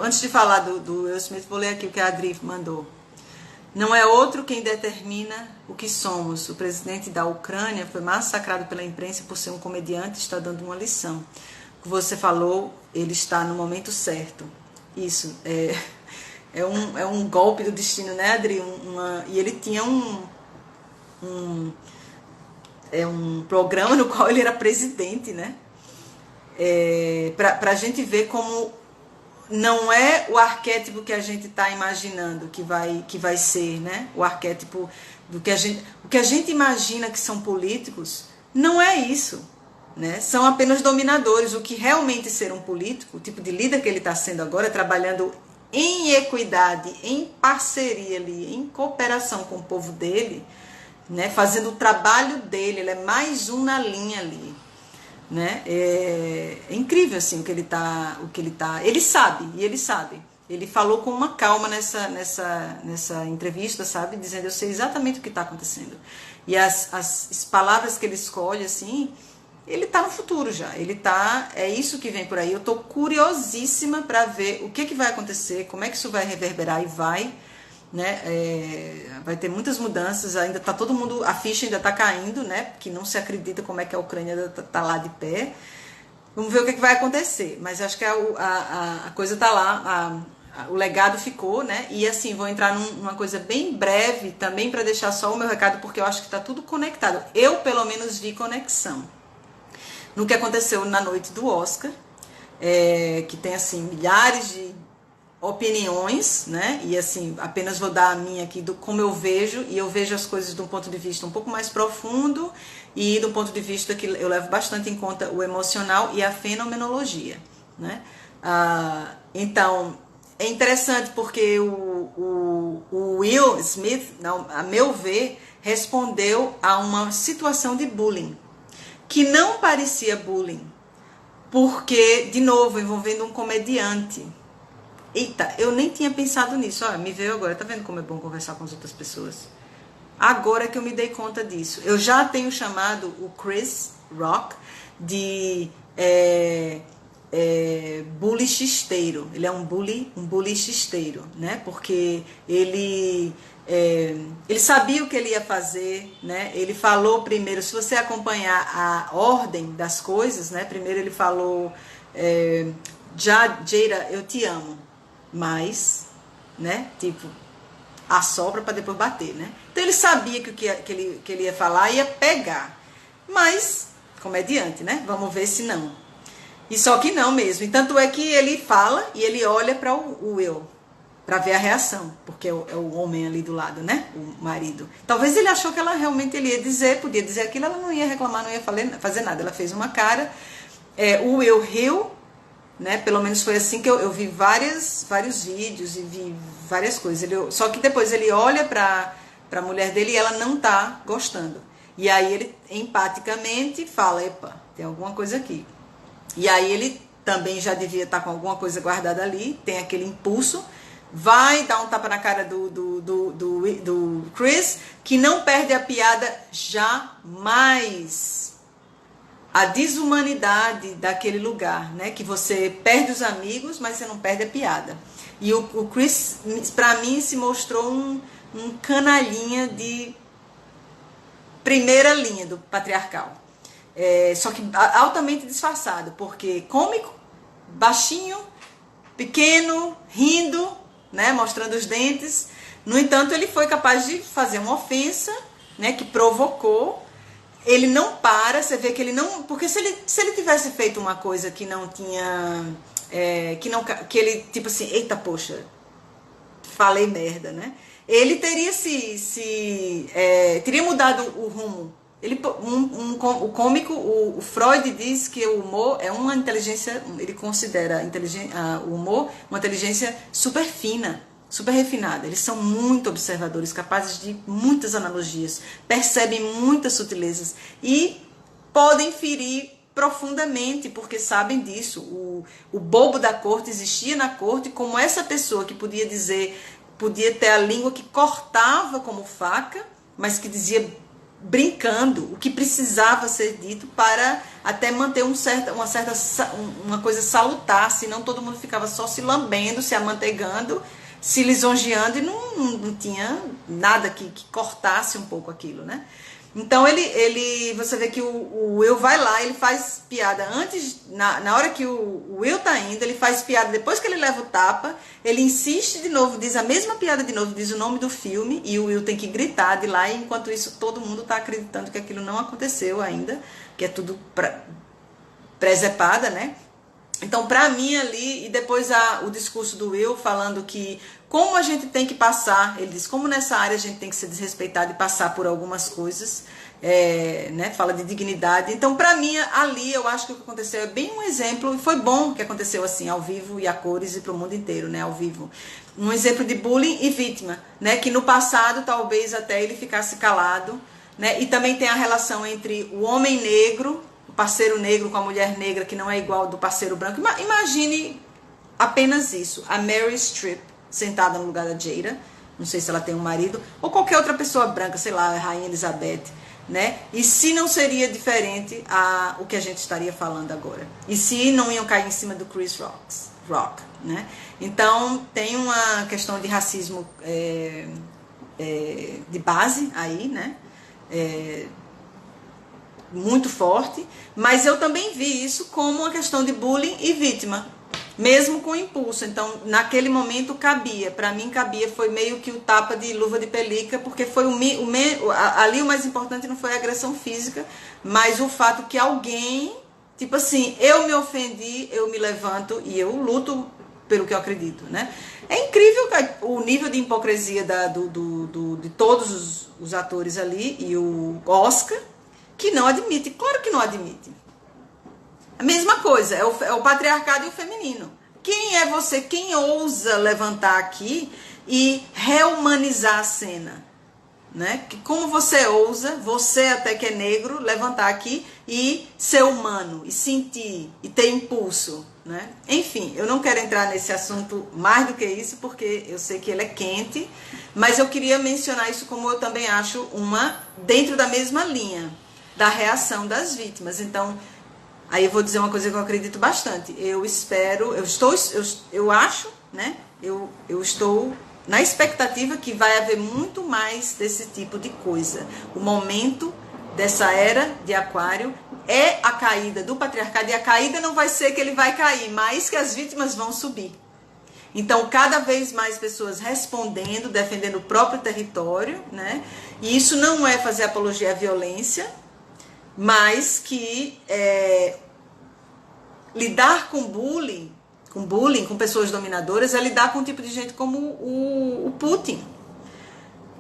antes de falar do Will Smith, vou ler aqui o que a Adri mandou. Não é outro quem determina o que somos. O presidente da Ucrânia foi massacrado pela imprensa por ser um comediante e está dando uma lição. O que você falou, ele está no momento certo. Isso, é um golpe do destino, né, Adri? E ele tinha um programa no qual ele era presidente, né? Para a gente ver como não é o arquétipo que a gente está imaginando que vai ser, né? O arquétipo do que o que a gente imagina que são políticos não é isso, né? São apenas dominadores. O que realmente ser um político, o tipo de líder que ele está sendo agora, trabalhando em equidade, em parceria ali, em cooperação com o povo dele, né? Fazendo o trabalho dele, ele é mais um na linha ali. Né? É incrível assim o que ele tá, ele sabe. Ele falou com uma calma nessa entrevista, sabe, dizendo: eu sei exatamente o que está acontecendo. E as palavras que ele escolhe, assim, ele tá no futuro já. É isso que vem por aí. Eu tô curiosíssima para ver o que vai acontecer, como é que isso vai reverberar e vai. Né? Vai ter muitas mudanças, ainda tá todo mundo, a ficha ainda tá caindo, né? Que não se acredita como é que a Ucrânia tá lá de pé. Vamos ver o que vai acontecer, mas acho que a coisa tá lá, o legado ficou, né? E assim, vou entrar numa coisa bem breve também para deixar só o meu recado, porque eu acho que tá tudo conectado. Eu pelo menos vi conexão no que aconteceu na noite do Oscar, que tem assim milhares de opiniões, né? E assim, apenas vou dar a minha aqui do como eu vejo, e eu vejo as coisas de um ponto de vista um pouco mais profundo e de um ponto de vista que eu levo bastante em conta o emocional e a fenomenologia, né? Então, é interessante porque o Will Smith, a meu ver, respondeu a uma situação de bullying, que não parecia bullying, porque, de novo, envolvendo um comediante. Eita, eu nem tinha pensado nisso. Olha, me veio agora. Tá vendo como é bom conversar com as outras pessoas? Agora que eu me dei conta disso. Eu já tenho chamado o Chris Rock de bully xisteiro. Ele é um bully xisteiro, né? Porque ele sabia o que ele ia fazer, né? Ele falou primeiro, se você acompanhar a ordem das coisas, né? Primeiro ele falou, Jada, eu te amo. Mas, né, tipo, assopra para depois bater, né? Então ele sabia que o que ele ia falar ia pegar, mas, comediante, né? Vamos ver se não. E só que não mesmo. E tanto é que ele fala e ele olha para o Will, para ver a reação, porque é o homem ali do lado, né? O marido. Talvez ele achou que ela realmente ele ia dizer, podia dizer aquilo, ela não ia reclamar, não ia fazer nada. Ela fez uma cara, o Will riu, né? Pelo menos foi assim que eu vi vários vídeos e vi várias coisas. Só que depois ele olha para a mulher dele e ela não tá gostando. E aí ele empaticamente fala: epa, tem alguma coisa aqui. E aí ele também já devia estar com alguma coisa guardada ali, tem aquele impulso, vai dar um tapa na cara do Chris, que não perde a piada jamais. A desumanidade daquele lugar, né? Que você perde os amigos, mas você não perde a piada. E o Chris, para mim, se mostrou um canalhinha de primeira linha do patriarcal. Só que altamente disfarçado, porque cômico, baixinho, pequeno, rindo, né? Mostrando os dentes. No entanto, ele foi capaz de fazer uma ofensa, né? Que provocou. Ele não para, você vê que ele não... Porque se ele tivesse feito uma coisa que não tinha... que ele, tipo assim, eita, poxa, falei merda, né? Ele teria teria mudado o rumo. O cômico, o Freud diz que o humor é uma inteligência... Ele considera o humor uma inteligência super fina, super refinada. Eles são muito observadores, capazes de muitas analogias, percebem muitas sutilezas e podem ferir profundamente, porque sabem disso. O bobo da corte existia na corte como essa pessoa que podia ter a língua que cortava como faca, mas que dizia brincando o que precisava ser dito para até manter uma coisa salutar, senão todo mundo ficava só se lambendo, se amanteigando, se lisonjeando e não tinha nada que cortasse um pouco aquilo, né? Então você vê que o Will vai lá, ele faz piada antes, na hora que o Will tá indo, ele faz piada depois que ele leva o tapa, ele insiste de novo, diz a mesma piada de novo, diz o nome do filme, e o Will tem que gritar de lá, e enquanto isso todo mundo tá acreditando que aquilo não aconteceu ainda, que é tudo presepada, né? Então, para mim ali, e depois o discurso do Will falando que como a gente tem que passar, ele diz, como nessa área a gente tem que ser desrespeitado e passar por algumas coisas, né? Fala de dignidade. Então, para mim, ali, eu acho que o que aconteceu é bem um exemplo, e foi bom que aconteceu assim, ao vivo e a cores e para o mundo inteiro, né? Ao vivo. Um exemplo de bullying e vítima, né? Que no passado, talvez até ele ficasse calado, né? E também tem a relação entre o homem negro, o parceiro negro com a mulher negra, que não é igual do parceiro branco. Imagine apenas isso. A Meryl Streep sentada no lugar da Jada, não sei se ela tem um marido, ou qualquer outra pessoa branca, sei lá, a Rainha Elizabeth, né? E se não seria diferente o que a gente estaria falando agora? E se não iam cair em cima do Chris Rock, né? Então, tem uma questão de racismo de base aí, né? Muito forte, mas eu também vi isso como uma questão de bullying e vítima, mesmo com impulso. Então, naquele momento cabia, para mim cabia, foi meio que o tapa de luva de pelica, porque foi ali o mais importante não foi a agressão física, mas o fato que alguém, tipo assim, eu me ofendi, eu me levanto e eu luto pelo que eu acredito, né? É incrível o nível de hipocrisia de todos os atores ali, e o Oscar, que não admite, claro que não admite. A mesma coisa, é o patriarcado e o feminino. Quem é você, quem ousa levantar aqui e rehumanizar a cena? Né? Como você ousa, você até que é negro, levantar aqui e ser humano, e sentir, e ter impulso, né? Enfim, eu não quero entrar nesse assunto mais do que isso, porque eu sei que ele é quente, mas eu queria mencionar isso como eu também acho dentro da mesma linha da reação das vítimas. Então, aí eu vou dizer uma coisa que eu acredito bastante. Eu acho, né? Eu estou na expectativa que vai haver muito mais desse tipo de coisa. O momento dessa era de Aquário é a caída do patriarcado, e a caída não vai ser que ele vai cair, mas que as vítimas vão subir. Então, cada vez mais pessoas respondendo, defendendo o próprio território, né? E isso não é fazer apologia à violência, mas que lidar com bullying, com pessoas dominadoras, é lidar com um tipo de gente como o Putin,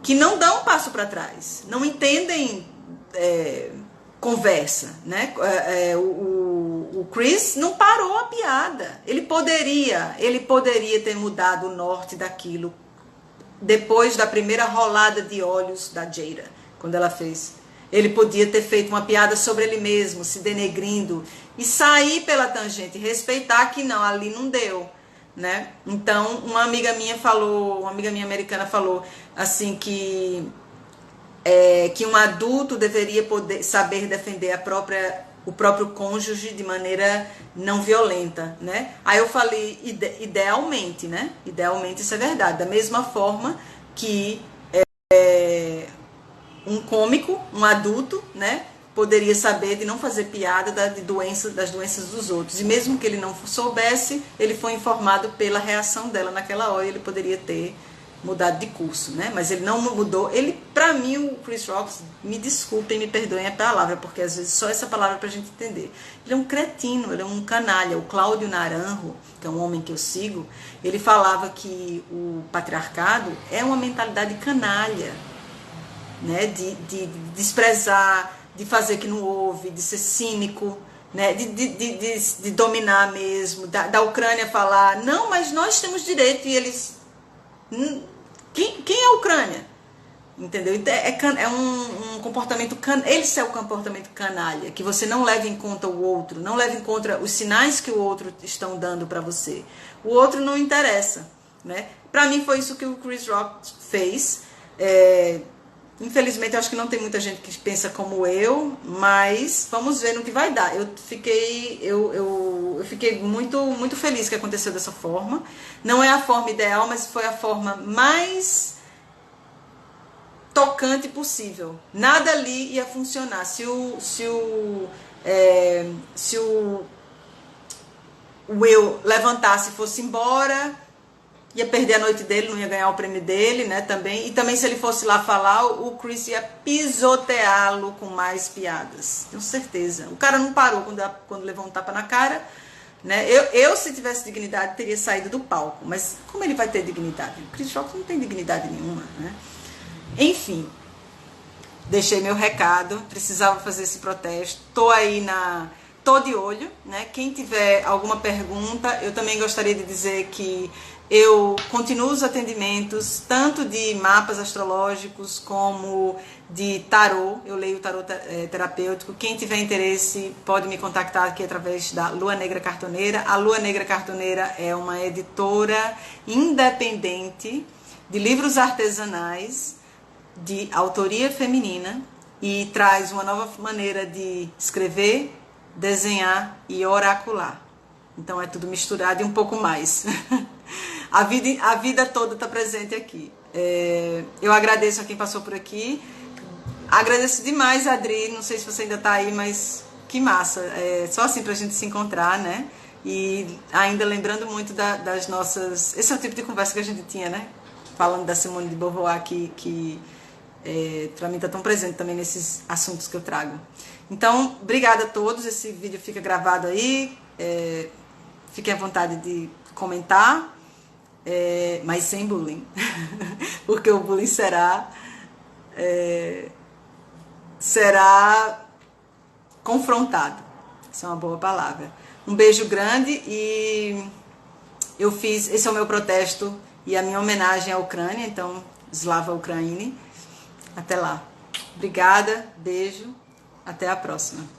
que não dá um passo para trás, não entendem conversa, né? O Chris não parou a piada. Ele poderia ter mudado o norte daquilo depois da primeira rolada de olhos da Jada, quando ela fez. Ele podia ter feito uma piada sobre ele mesmo, se denegrindo, e sair pela tangente, respeitar que não, ali não deu, né? Então, uma amiga minha americana falou assim que um adulto deveria poder saber defender o próprio cônjuge de maneira não violenta, né? Aí eu falei, idealmente, né? Idealmente isso é verdade. Da mesma forma que um cômico, um adulto, né, poderia saber de não fazer piada das doenças dos outros. E mesmo que ele não soubesse, ele foi informado pela reação dela naquela hora, ele poderia ter mudado de curso, né? Mas ele não mudou. Para mim, o Chris Rock, me desculpem, me perdoem a palavra, porque às vezes só essa palavra pra gente entender. Ele é um cretino, ele é um canalha. O Cláudio Naranjo, que é um homem que eu sigo, ele falava que o patriarcado é uma mentalidade canalha, né? De desprezar, de fazer que não houve, de ser cínico, né? De dominar mesmo, da Ucrânia falar, não, mas nós temos direito, e eles... Quem é a Ucrânia? Entendeu? É um comportamento esse é o comportamento canalha, que você não leva em conta o outro, não leva em conta os sinais que o outro estão dando para você. O outro não interessa, né? Para mim foi isso que o Chris Rock fez. Infelizmente, eu acho que não tem muita gente que pensa como eu, mas vamos ver no que vai dar. Eu fiquei muito feliz que aconteceu dessa forma. Não é a forma ideal, mas foi a forma mais tocante possível. Nada ali ia funcionar. Se o Will levantasse e fosse embora, ia perder a noite dele, não ia ganhar o prêmio dele, né, também. E também se ele fosse lá falar, o Chris ia pisoteá-lo com mais piadas. Tenho certeza. O cara não parou quando levou um tapa na cara, né? Eu, se tivesse dignidade, teria saído do palco. Mas como ele vai ter dignidade? O Chris Rock não tem dignidade nenhuma, né? Enfim, deixei meu recado, precisava fazer esse protesto. Tô de olho, né? Quem tiver alguma pergunta, eu também gostaria de dizer que eu continuo os atendimentos, tanto de mapas astrológicos como de tarô. Eu leio tarô terapêutico. Quem tiver interesse pode me contactar aqui através da Lua Negra Cartoneira. A Lua Negra Cartoneira é uma editora independente de livros artesanais de autoria feminina e traz uma nova maneira de escrever, desenhar e oracular. Então é tudo misturado e um pouco mais. A vida toda está presente aqui. Eu agradeço a quem passou por aqui. Agradeço demais a Adri, não sei se você ainda está aí, mas que massa. Só assim para a gente se encontrar, né? E ainda lembrando muito das nossas... Esse é o tipo de conversa que a gente tinha, né? Falando da Simone de Beauvoir, que para mim está tão presente também nesses assuntos que eu trago. Então, obrigada a todos. Esse vídeo fica gravado aí. Fiquem à vontade de comentar, mas sem bullying. Porque o bullying será confrontado. Essa é uma boa palavra. Um beijo grande e esse é o meu protesto e a minha homenagem à Ucrânia, então, Slava Ukraini. Até lá. Obrigada, beijo, até a próxima.